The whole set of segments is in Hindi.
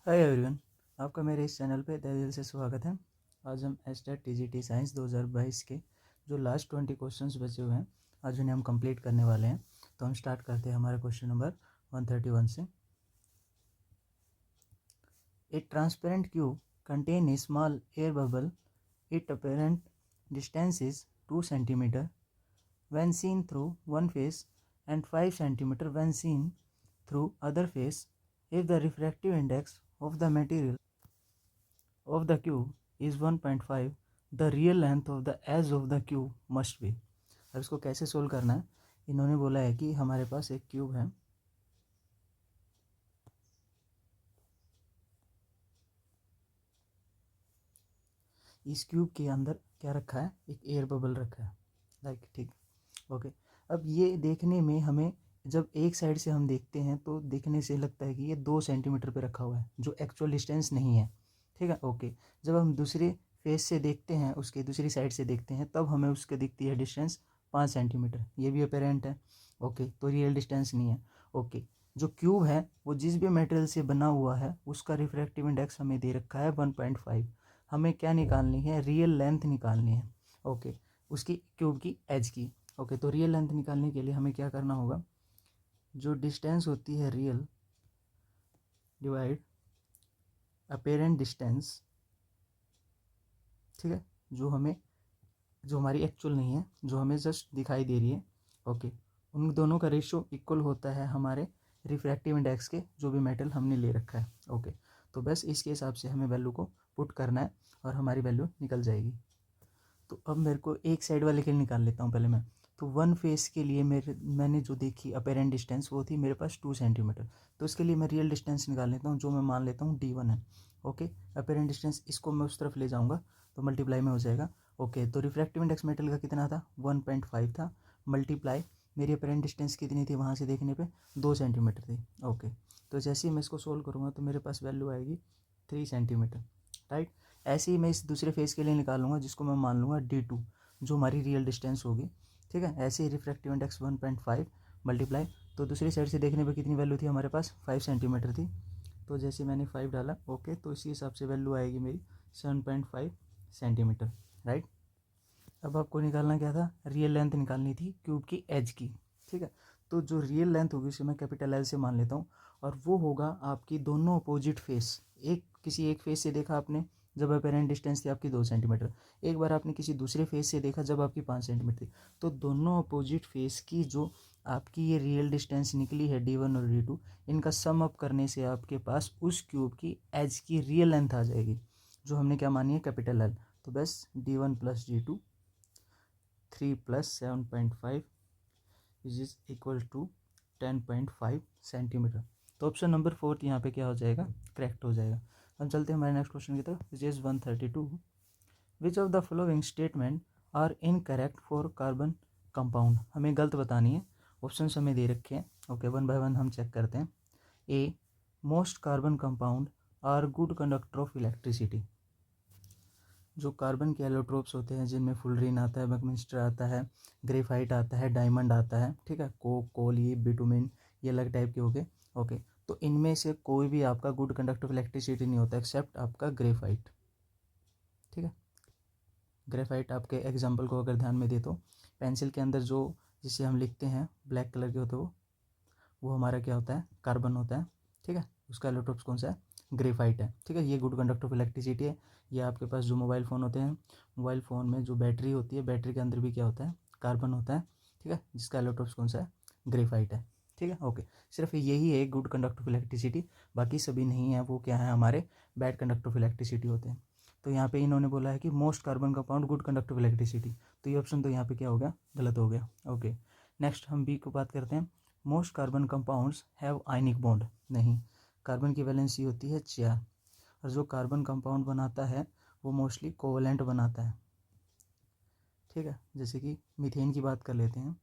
हाय एवरीवन, आपका मेरे इस चैनल पे तहे दिल से स्वागत है। आज हम एस्टेट टीजीटी साइंस 2022 के जो लास्ट 20 क्वेश्चंस बचे हुए हैं, आज उन्हें हम कंप्लीट करने वाले हैं। तो हम स्टार्ट करते हैं हमारे क्वेश्चन नंबर 131 से। ए transparent cube contain a small air bubble, it apparent distance is 2 cm when seen through one face and 5 cm when seen through other face. If the refractive index of the material of the cube is 1.5, the real length of the edge of the cube must be। अब इसको कैसे सोल्व करना है, इन्होंने बोला है कि हमारे पास एक क्यूब है, इस क्यूब के अंदर क्या रखा है, एक एयर बबल रखा है, लाइक ठीक। ओके, अब ये देखने में हमें जब एक साइड से हम देखते हैं तो देखने से लगता है कि ये 2 सेंटीमीटर पे रखा हुआ है, जो एक्चुअल डिस्टेंस नहीं है। ठीक है, ओके। जब हम दूसरे फेस से देखते हैं, उसके दूसरी साइड से देखते हैं, तब हमें उसके दिखती है डिस्टेंस 5 सेंटीमीटर, ये भी अपेरेंट है। ओके, तो रियल डिस्टेंस नहीं है। ओके, जो क्यूब है वो जिस भी मटेरियल से बना हुआ है उसका रिफ्रैक्टिव इंडेक्स हमें दे रखा है 1.5। हमें क्या निकालनी है, रियल लेंथ निकालनी है। ओके, उसकी क्यूब की एज की। ओके, तो रियल लेंथ निकालने के लिए हमें क्या करना होगा, जो डिस्टेंस होती है रियल डिवाइड अपेरेंट डिस्टेंस, ठीक है, जो हमारी एक्चुअल नहीं है, जो हमें जस्ट दिखाई दे रही है। ओके, उन दोनों का रेशियो इक्वल होता है हमारे रिफ्रैक्टिव इंडेक्स के, जो भी मेटल हमने ले रखा है। ओके, तो बस इसके हिसाब से हमें वैल्यू को पुट करना है और हमारी वैल्यू निकल जाएगी। तो अब मेरे को एक साइड वाले के लिए निकाल लेता हूँ पहले मैं। तो वन फेस के लिए मैंने जो देखी अपेरेंट डिस्टेंस वो थी मेरे पास 2 सेंटीमीटर। तो इसके लिए मैं रियल डिस्टेंस निकाल लेता हूँ, जो मैं मान लेता हूँ D1 है। ओके, अपेरेंट डिस्टेंस इसको मैं उस तरफ ले जाऊँगा तो मल्टीप्लाई में हो जाएगा। ओके, तो रिफ्रैक्टिव इंडेक्स मेटल का कितना था, 1.5 था, मल्टीप्लाई मेरी अपेरेंट डिस्टेंस कितनी थी वहाँ से देखने पे, 2 सेंटीमीटर थी। ओके, तो जैसे ही मैं इसको सोल्व करूँगा तो मेरे पास वैल्यू आएगी 3 सेंटीमीटर, राइट। ऐसे ही मैं इस दूसरे फेस के लिए निकालूंगा, जिसको मैं मान लूँगा D2, जो हमारी रियल डिस्टेंस होगी। ठीक है, ऐसे ही रिफ्रैक्टिव इंडेक्स 1.5 मल्टीप्लाई, तो दूसरी साइड से देखने पर कितनी वैल्यू थी हमारे पास, 5 सेंटीमीटर थी। तो जैसे मैंने 5 डाला, ओके, तो इसी हिसाब से वैल्यू आएगी मेरी 7.5 सेंटीमीटर, राइट। अब आपको निकालना क्या था, रियल लेंथ निकालनी थी क्यूब की एज की। ठीक है, तो जो रियल लेंथ होगी उसे मैं कैपिटल L से मान लेता हूँ, और वो होगा आपकी दोनों अपोजिट फेस। किसी एक फेस से देखा आपने जब अपेरेंट डिस्टेंस थी आपकी 2 सेंटीमीटर, एक बार आपने किसी दूसरे फेस से देखा जब आपकी 5 सेंटीमीटर थी। तो दोनों अपोजिट फेस की जो आपकी ये रियल डिस्टेंस निकली है D1 और D2, इनका सम अप करने से आपके पास उस क्यूब की एज की रियल लेंथ आ जाएगी, जो हमने क्या मानी है, कैपिटल L। तो बस D1 plus D2 3 plus 7.5 is equal to 10.5 centimetre. तो ऑप्शन नंबर 4 यहाँ पे क्या हो जाएगा, करेक्ट हो जाएगा। हम चलते हैं हमारे नेक्स्ट क्वेश्चन की तरफ, which is 132। Which of the following statement are incorrect for carbon compound. हमें गलत बतानी है, ऑप्शन हमें दे रखे हैं। ओके, वन बाय वन हम चेक करते हैं। A, most carbon compound are good conductor of electricity. जो कार्बन के एलोट्रोप्स होते हैं, जिनमें फुलरीन आता है, बकमिंस्टर आता है, ग्रेफाइट आता है, डायमंड आता है, ठीक है, कोक, कोल, ये बिटुमिन, ये अलग टाइप के हो गए। ओके, तो इनमें से कोई भी आपका गुड कंडक्टर ऑफ इलेक्ट्रिसिटी नहीं होता एक्सेप्ट आपका ग्रेफाइट। ठीक है, ग्रेफाइट आपके एग्जाम्पल को अगर ध्यान में दे तो पेंसिल के अंदर जो जिसे हम लिखते हैं ब्लैक कलर के होते हो, वो हमारा क्या होता है, कार्बन होता है। ठीक है, उसका एलोट्रोप्स कौन सा है, ग्रेफाइट है। ठीक है, ये गुड कंडक्टर ऑफ इलेक्ट्रिसिटी है। ये आपके पास जो मोबाइल फ़ोन होते हैं, मोबाइल फ़ोन में जो बैटरी होती है, बैटरी के अंदर भी क्या होता है, कार्बन होता है। ठीक है, जिसका एलोट्रोप्स कौन सा है, ग्रेफाइट है। ठीक है, ओके, सिर्फ यही है गुड कंडक्टर ऑफ इलेक्ट्रिसिटी, बाकी सभी नहीं है, वो क्या है, हमारे बैड कंडक्टर ऑफ इलेक्ट्रिसिटी होते हैं। तो यहाँ पे इन्होंने बोला है कि most carbon compound good conductor of electricity, तो ये ऑप्शन तो यहाँ पे क्या हो गया, गलत हो गया। ओके, नेक्स्ट हम बी को बात करते हैं। Most carbon compounds have ionic bond. नहीं, कार्बन की वैलेंसी होती है 4, और जो कार्बन कंपाउंड बनाता है वो मोस्टली कोवलेंट बनाता है। ठीक है, जैसे कि मीथेन की बात कर लेते हैं,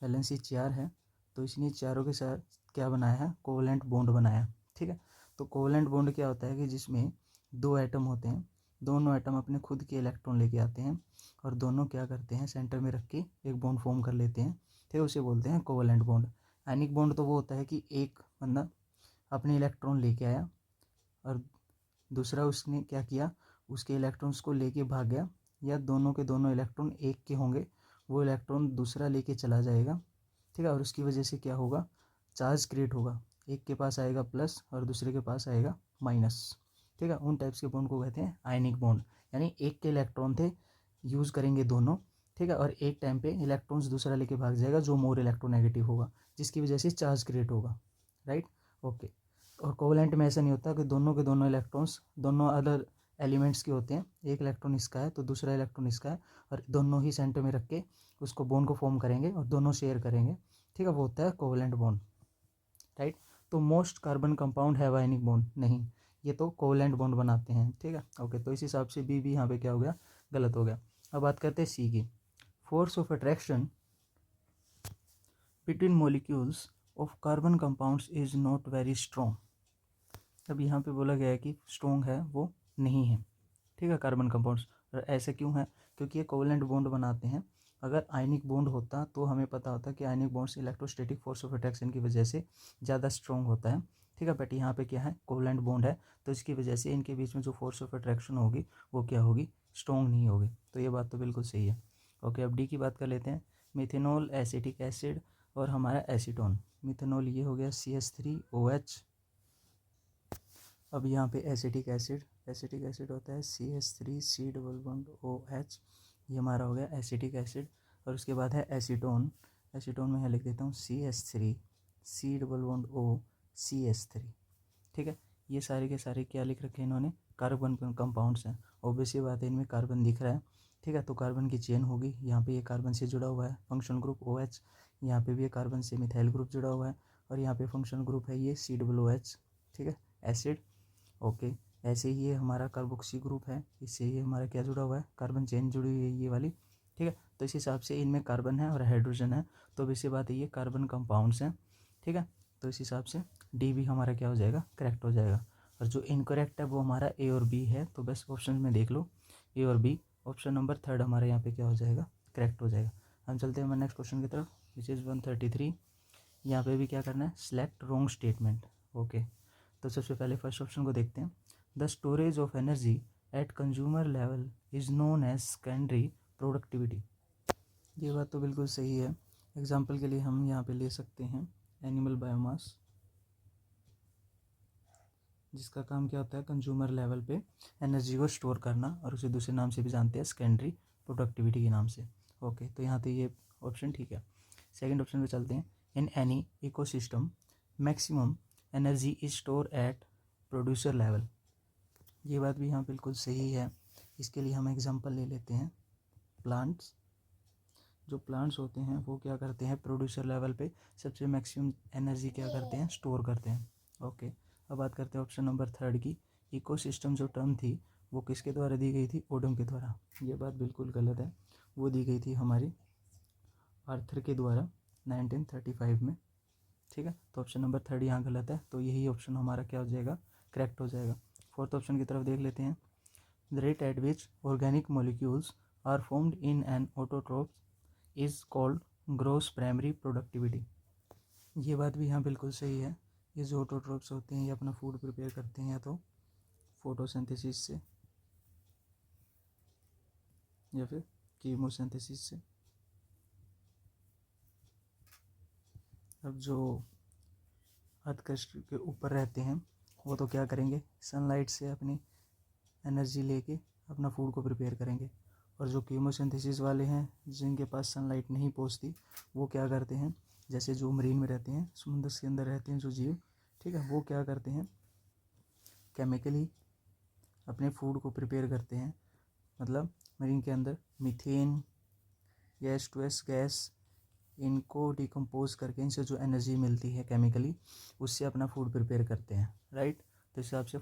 वैलेंसी 4 है, तो इसने चारों के साथ क्या बनाया है, कोवलेंट बॉन्ड बनाया। ठीक है, तो कोवलेंट बॉन्ड क्या होता है कि जिसमें 2 एटम होते हैं, दोनों एटम अपने खुद के इलेक्ट्रॉन लेके आते हैं, और दोनों क्या करते हैं, सेंटर में रख के एक बॉन्ड फॉर्म कर लेते हैं। ठीक है, उसे बोलते हैं कोवलेंट बॉन्ड। आयनिक बॉन्ड तो वो होता है कि एक बंदा अपने इलेक्ट्रॉन लेके आया, और दूसरा उसने क्या किया, उसके इलेक्ट्रॉन्स को लेके भाग गया, या दोनों के दोनों इलेक्ट्रॉन एक के होंगे, वो इलेक्ट्रॉन दूसरा लेके चला जाएगा, ठीक है, और उसकी वजह से क्या होगा, चार्ज क्रिएट होगा, एक के पास आएगा प्लस और दूसरे के पास आएगा माइनस, ठीक है। उन टाइप्स के बॉन्ड को कहते हैं आयनिक बॉन्ड, यानी एक के इलेक्ट्रॉन थे, यूज़ करेंगे दोनों, ठीक है, और एक टाइम पे इलेक्ट्रॉन्स दूसरा लेके भाग जाएगा जो मोर इलेक्ट्रोनेगेटिव होगा, जिसकी वजह से चार्ज क्रिएट होगा, राइट, ओके। और कोवलेंट में ऐसा नहीं होता कि दोनों के दोनों इलेक्ट्रॉन्स दोनों अलग एलिमेंट्स के होते हैं, एक इलेक्ट्रॉन इसका है तो दूसरा इलेक्ट्रॉन इसका है, और दोनों ही सेंटर में रख के उसको बॉन्ड को फॉर्म करेंगे और दोनों शेयर करेंगे, ठीक है, वो होता है कोवलेंट बॉन्ड, राइट। तो मोस्ट कार्बन कंपाउंड है आयनिक बॉन्ड नहीं, ये तो कोवलेंट बॉन्ड बनाते हैं, ठीक है, ओके। तो इस हिसाब से बी भी यहाँ पे क्या हो गया, गलत हो गया। अब बात करते हैं सी की। Force of attraction between molecules of carbon compounds is not very strong. अब यहाँ पे बोला गया है कि स्ट्रॉन्ग है वो नहीं है, ठीक है, कार्बन कंपाउंड्स। और ऐसा क्यों है, क्योंकि ये कोवलेंट बॉन्ड बनाते हैं। अगर आयनिक बॉन्ड होता तो हमें पता होता कि आयनिक bonds electrostatic force of attraction की वजह से ज़्यादा स्ट्रॉन्ग होता है, ठीक है, बट यहाँ पे क्या है, कोवलेंट बॉन्ड है, तो इसकी वजह से इनके बीच में जो फोर्स ऑफ अट्रैक्शन होगी वो क्या होगी, स्ट्रॉन्ग नहीं होगी। तो ये बात तो बिल्कुल सही है, ओके। अब डी की बात कर लेते हैं। मिथेनॉल, एसिटिक एसिड और हमारा एसीटोन। मिथेनॉल ये हो गया CH3OH। अब यहाँ पे एसिटिक एसिड होता है CH3C डबल बॉन्ड OH, ये हमारा हो गया एसिटिक एसिड। और उसके बाद है एसीटोन, एसीटोन में यहाँ लिख देता हूँ CH3C double bond O CH3, ठीक है। ये सारे के सारे क्या लिख रखे हैं इन्होंने, कार्बन कंपाउंड्स हैं। ऑब्वियसली बात है, इनमें कार्बन दिख रहा है, ठीक है, तो कार्बन की चेन होगी, यहाँ पे ये कार्बन से जुड़ा हुआ है फंक्शनल ग्रुप OH, यहाँ पे भी ये कार्बन से मिथाइल ग्रुप जुड़ा हुआ है, और यहाँ पे फंक्शनल ग्रुप है ये COOH, ठीक है, एसिड, ओके। ऐसे ही ये हमारा कार्बोक्सी ग्रुप है, इससे ये हमारा क्या जुड़ा हुआ है, कार्बन चेन जुड़ी हुई है ये वाली, ठीक है। तो इस हिसाब से इनमें कार्बन है और हाइड्रोजन है, तो वैसी बात है ये कार्बन कंपाउंड्स हैं, ठीक है। तो इस हिसाब से डी भी हमारा क्या हो जाएगा, करेक्ट हो जाएगा। और जो इनकरेक्ट है वो हमारा ए और बी है, तो बस ऑप्शन में देख लो ए और बी, ऑप्शन नंबर 3 हमारे यहाँ पे क्या हो जाएगा, करेक्ट हो जाएगा। हम चलते हैं हमारे नेक्स्ट क्वेश्चन की तरफ, विच इज़ 133। यहाँ पे भी क्या करना है, सिलेक्ट रॉन्ग स्टेटमेंट, ओके। तो सबसे पहले फर्स्ट ऑप्शन को देखते हैं। The storage of energy at consumer level is known as secondary productivity. ये बात तो बिल्कुल सही है। एग्जाम्पल के लिए हम यहाँ पे ले सकते हैं एनिमल बायोमास, जिसका काम क्या होता है, कंज्यूमर लेवल पे एनर्जी को स्टोर करना, और उसे दूसरे नाम से भी जानते हैं सेकेंडरी प्रोडक्टिविटी के नाम से, ओके। तो यहाँ तो ये ऑप्शन ठीक है। सेकंड ऑप्शन पे चलते हैं। In any ecosystem maximum energy is store at producer level. ये बात भी यहाँ बिल्कुल सही है। इसके लिए हम एग्जांपल ले लेते हैं प्लांट्स। जो प्लांट्स होते हैं वो क्या करते हैं, प्रोड्यूसर लेवल पे सबसे मैक्सिमम एनर्जी क्या करते हैं, स्टोर करते हैं, ओके। अब बात करते हैं ऑप्शन नंबर 3 की। इकोसिस्टम जो टर्म थी वो किसके द्वारा दी गई थी, ओडम के द्वारा। ये बात बिल्कुल गलत है, वो दी गई थी हमारी आर्थर के द्वारा 1935 में, ठीक है। तो ऑप्शन नंबर 3 यहाँ गलत है, तो यही ऑप्शन हमारा क्या हो जाएगा, करेक्ट हो जाएगा। फोर्थ ऑप्शन की तरफ देख लेते हैं। The rate at which organic molecules are formed in an autotroph is called gross primary productivity. ये बात भी यहाँ बिल्कुल सही है। ये जो ऑटोट्रोप्स होते हैं ये अपना फूड प्रिपेयर करते हैं या तो फोटोसिंथेसिस से या फिर कीमोसिंथेसिस से। अब जो अर्थ के ऊपर रहते हैं वो तो क्या करेंगे, सनलाइट से अपनी एनर्जी लेके अपना फूड को प्रिपेयर करेंगे। और जो कीमोसिंथेसिस वाले हैं जिनके पास सनलाइट नहीं पहुंचती, वो क्या करते हैं, जैसे जो मरीन में रहते हैं, समुद्र के अंदर रहते हैं जो जीव, ठीक है, वो क्या करते हैं, केमिकली अपने फूड को प्रिपेयर करते हैं। मतलब मरीन के अंदर मीथेन या H2S गैस, इनको डिकम्पोज करके इनसे जो एनर्जी मिलती है केमिकली, उससे अपना फूड प्रिपेयर करते हैं, राइट। तो इस हिसाब से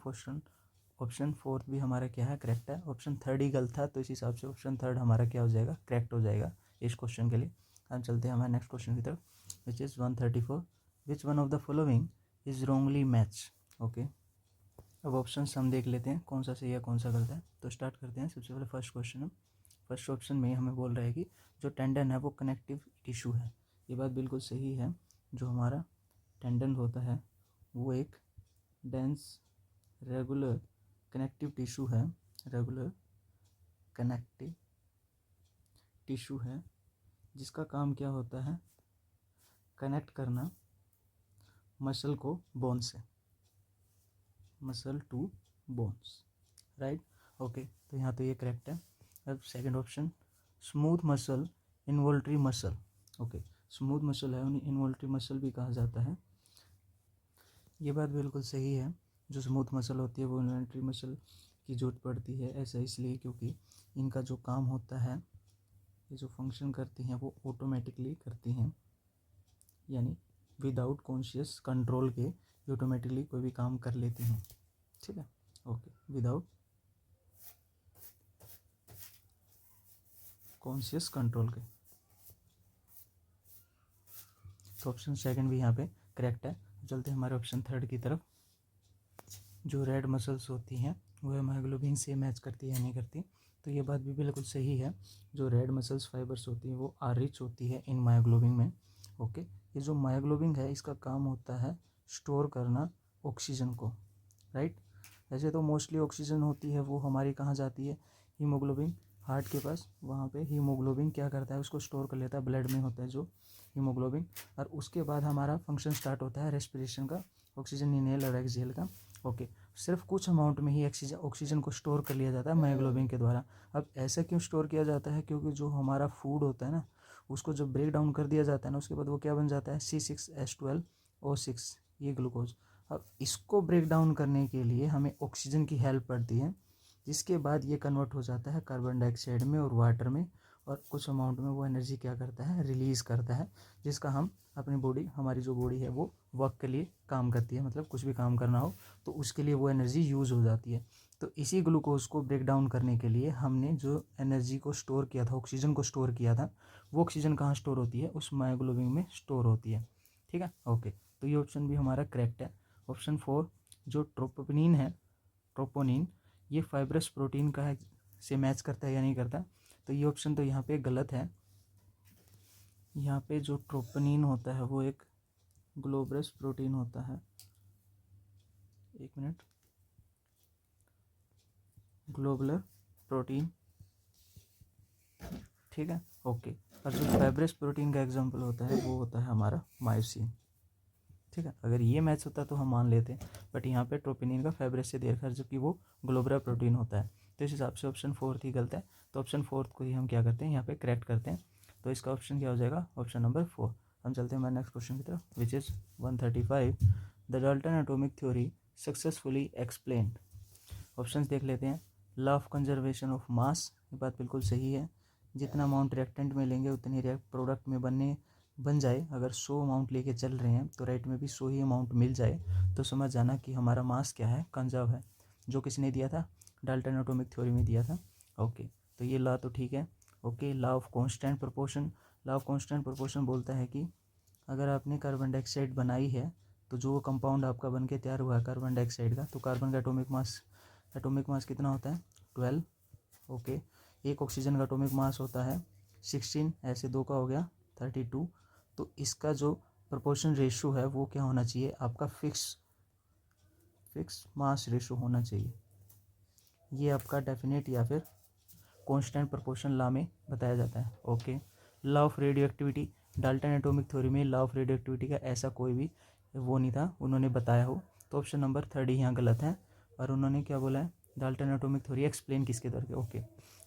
ऑप्शन 4 भी हमारा क्या है, करेक्ट है। ऑप्शन 3 ही गलत था, तो इस हिसाब से ऑप्शन 3 हमारा क्या हो जाएगा, करेक्ट हो जाएगा इस क्वेश्चन के लिए। हम चलते हैं हमारे नेक्स्ट क्वेश्चन की तरफ, which is 134। Which one of the following is wrongly match, okay. अब ऑप्शन हम देख लेते हैं कौन सा सही है कौन सा गलत है। तो स्टार्ट करते हैं। सबसे पहले फर्स्ट क्वेश्चन है। फर्स्ट ऑप्शन में हमें बोल रहा है कि जो टेंडन है वो कनेक्टिव टिश्यू है। ये बात बिल्कुल सही है। जो हमारा टेंडन होता है वो एक डेंस रेगुलर कनेक्टिव टिश्यू है, रेगुलर कनेक्टिव टिश्यू है जिसका काम क्या होता है, कनेक्ट करना मसल को बोन से, muscle to bones, right. Okay, तो यहाँ तो ये करेक्ट है। अब second option, smooth muscle involuntary muscle. Okay, smooth muscle है उन्हें इन्वोल्ट्री मसल भी कहा जाता है। ये बात बिल्कुल सही है, जो स्मूथ मसल होती है वो इन्वोल्ट्री मसल की जरूरत पड़ती है। ऐसा इसलिए क्योंकि इनका जो काम होता है, ये जो फंक्शन करती हैं वो ऑटोमेटिकली करती हैं, यानी विदाउट कॉन्शियस कंट्रोल के ऑटोमेटिकली कोई भी काम कर लेती हैं, ठीक है। ओके, विदाउट कॉन्शियस कंट्रोल के। तो ऑप्शन सेकंड भी यहाँ पे करेक्ट है। चलते हैं हमारे ऑप्शन थर्ड की तरफ। जो रेड मसल्स होती हैं वो हेमोग्लोबिन से मैच करती है या नहीं करती, तो ये बात भी बिल्कुल सही है। जो रेड मसल्स फाइबर्स होती हैं वो आर रिच होती है इन मायोग्लोबिन में। ओके, ये जो मायोग्लोबिन है इसका काम होता है स्टोर करना ऑक्सीजन को, राइट। वैसे तो मोस्टली ऑक्सीजन होती है वो हमारी कहाँ जाती है, हीमोग्लोबिन हार्ट के पास, वहाँ पे हीमोग्लोबिन क्या करता है, उसको स्टोर कर लेता है, ब्लड में होता है जो हीमोग्लोबिन। और उसके बाद हमारा फंक्शन स्टार्ट होता है रेस्पिरेशन का, ऑक्सीजन इनहेल और एक्सहेल का। ओके, सिर्फ कुछ अमाउंट में ही ऑक्सीजन को स्टोर कर लिया जाता है मायोग्लोबिन के द्वारा। अब ऐसा क्यों स्टोर किया जाता है, क्योंकि जो हमारा फूड होता है ना, उसको जब ब्रेक डाउन कर दिया जाता है ना, उसके बाद वो क्या बन जाता है, C6H12O6, ये ग्लूकोज। अब इसको ब्रेक डाउन करने के लिए हमें ऑक्सीजन की हेल्प पड़ती है, जिसके बाद ये कन्वर्ट हो जाता है कार्बन डाइऑक्साइड में और वाटर में, और कुछ अमाउंट में वो एनर्जी क्या करता है, रिलीज़ करता है, जिसका हम अपनी बॉडी, हमारी जो बॉडी है वो वर्क के लिए काम करती है, मतलब कुछ भी काम करना हो तो उसके लिए वो एनर्जी यूज़ हो जाती है। तो इसी ग्लूकोज को ब्रेक डाउन करने के लिए हमने जो एनर्जी को स्टोर किया था, ऑक्सीजन को स्टोर किया था, वो ऑक्सीजन कहाँ स्टोर होती है, उस मायोग्लोबिन में स्टोर होती है, ठीक है। ओके, तो ये ऑप्शन भी हमारा करेक्ट है। ऑप्शन 4, जो ट्रोपोनिन है, ट्रोपोनिन, ये फाइब्रस प्रोटीन का है, से मैच करता है या नहीं करता, तो ये ऑप्शन तो यहाँ पे गलत है। यहाँ पे जो ट्रोपोनिन होता है वो एक ग्लोबरस प्रोटीन होता है, एक मिनट, ग्लोबुलर प्रोटीन, ठीक है। ओके, और जो फाइब्रस प्रोटीन का एग्जांपल होता है वो होता है हमारा मायोसिन, ठीक है। अगर ये मैच होता तो हम मान लेते, बट यहाँ पे ट्रोपोनिन का फाइब्रस से दे रखा है, जबकि वो ग्लोबुलर प्रोटीन होता है। तो इस हिसाब से ऑप्शन 4 ही गलत है। तो ऑप्शन 4 को ही हम क्या करते हैं, यहाँ पे करेक्ट करते हैं। तो इसका ऑप्शन क्या हो जाएगा, ऑप्शन नंबर 4। हम चलते हैं हमारे नेक्स्ट क्वेश्चन की तरफ, which is 135, the Dalton atomic theory successfully explained. Options देख लेते हैं। Law of conservation of mass, ये बात बिल्कुल सही है। जितना अमाउंट रिएक्टेंट में लेंगे उतनी प्रोडक्ट में बन जाए। अगर 100 अमाउंट लेके चल रहे हैं तो राइट में भी 100 ही अमाउंट मिल जाए, तो समझ जाना कि हमारा मास क्या है, कंजर्व है। जो किसने दिया था, डाल्टन एटॉमिक थ्योरी में दिया था। ओके, तो ये लॉ तो ठीक है। Okay, law of constant proportion, law of constant proportion बोलता है कि अगर आपने कार्बन डाइऑक्साइड बनाई है, तो जो कंपाउंड आपका बन के तैयार हुआ है कार्बन डाइऑक्साइड का, तो कार्बन का एटॉमिक मास कितना होता है, 12। ओके, एक ऑक्सीजन का एटॉमिक मास होता है 16, ऐसे दो का हो गया 32। तो इसका जो प्रोपोर्शन रेशो है वो क्या होना चाहिए, आपका फिक्स मास रेशो होना चाहिए। ये आपका डेफिनेट या फिर कांस्टेंट प्रोपोर्शन लॉ में बताया जाता है। Okay, law of radio activity, Dalton atomic theory में लॉ ऑफ रेडियो एक्टिविटी का ऐसा कोई भी वो नहीं था उन्होंने बताया हो, तो ऑप्शन नंबर 3 यहाँ गलत है। और उन्होंने क्या बोला है, डाल्टन एटॉमिक थ्योरी एक्सप्लेन किसके द्वारा किया। ओके,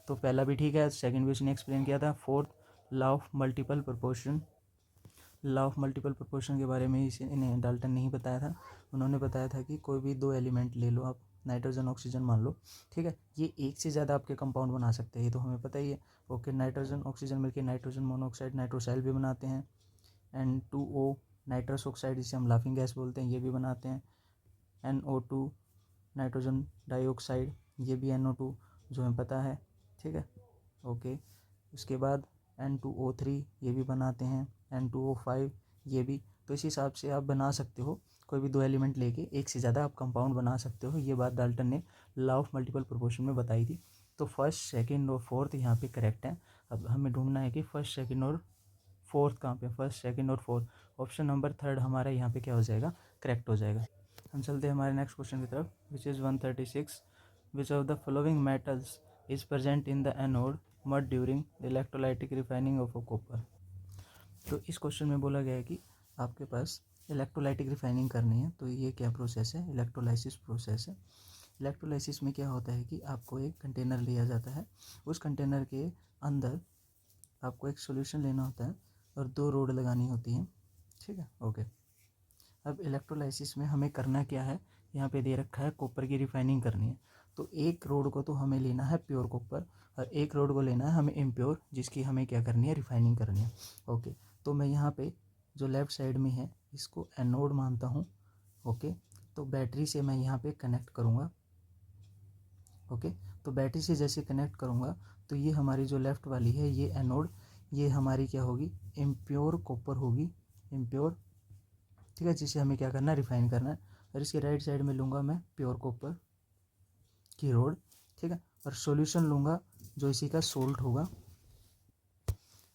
तो पहला भी ठीक है, सेकंड भी उसने एक्सप्लेन किया था। Fourth, law of multiple proportion, law of multiple proportion के बारे में इन्हें डाल्टन नहीं बताया था। उन्होंने बताया था कि कोई भी दो एलिमेंट ले लो आप, नाइट्रोजन ऑक्सीजन मान लो, ठीक है, ये एक से ज़्यादा आपके कंपाउंड बना सकते हैं, ये तो हमें पता ही है। ओके, नाइट्रोजन ऑक्सीजन मिलकर नाइट्रोजन मोनोऑक्साइड नाइट्रोसाइल भी बनाते हैं। N2O नाइट्रस ऑक्साइड, जिसे हम लाफिंग गैस बोलते हैं, ये भी बनाते हैं। NO2 नाइट्रोजन डाइऑक्साइड, ये भी NO2 जो हमें पता है, ठीक है। ओके, उसके बाद N2O3 ये भी बनाते हैं, N2O5 ये भी। तो इस हिसाब से आप बना सकते हो, कोई भी दो एलिमेंट लेके एक से ज़्यादा आप कंपाउंड बना सकते हो। ये बात डाल्टन ने लॉ ऑफ मल्टीपल प्रोपोर्शन में बताई थी। तो फर्स्ट, सेकंड और फोर्थ यहाँ पे करेक्ट है। अब हमें ढूंढना है कि फर्स्ट, सेकंड और फोर्थ कहाँ पे, फर्स्ट, सेकंड और फोर्थ। ऑप्शन नंबर 3 हमारा यहाँ पे क्या हो जाएगा, करेक्ट हो जाएगा। हम चलते हैं हमारे नेक्स्ट क्वेश्चन की तरफ, which is 136, which of the following metals is present in the anode mud during electrolytic refining of a copper. तो इस क्वेश्चन में बोला गया है कि आपके पास इलेक्ट्रोलाइटिक रिफाइनिंग करनी है, तो ये क्या प्रोसेस है, इलेक्ट्रोलाइसिस प्रोसेस है। इलेक्ट्रोलाइसिस में क्या होता है कि आपको एक कंटेनर लिया जाता है, उस कंटेनर के अंदर आपको एक सॉल्यूशन लेना होता है और 2 रोड लगानी होती हैं, ठीक है, ओके। अब इलेक्ट्रोलाइसिस में हमें करना क्या है, यहाँ पे दे रखा है कॉपर की रिफाइनिंग करनी है, तो एक रोड को तो हमें लेना है प्योर कॉपर और एक रोड को लेना है हमें इम्प्योर, जिसकी हमें क्या करनी है, रिफाइनिंग करनी है, ओके। तो मैं यहाँ पे जो लेफ़्ट साइड में है इसको एनोड मानता हूँ, ओके। तो बैटरी से मैं यहाँ पे कनेक्ट करूँगा, ओके। तो बैटरी से जैसे कनेक्ट करूँगा तो ये हमारी जो लेफ़्ट वाली है ये एनोड, ये हमारी क्या होगी, इम्प्योर कॉपर होगी, इम्प्योर, ठीक है, जिसे हमें क्या करना है, रिफाइन करना है। और इसके राइट साइड में लूँगा मैं प्योर कॉपर की रोड, ठीक है, और सॉल्यूशन लूँगा जो इसी का सोल्ट होगा।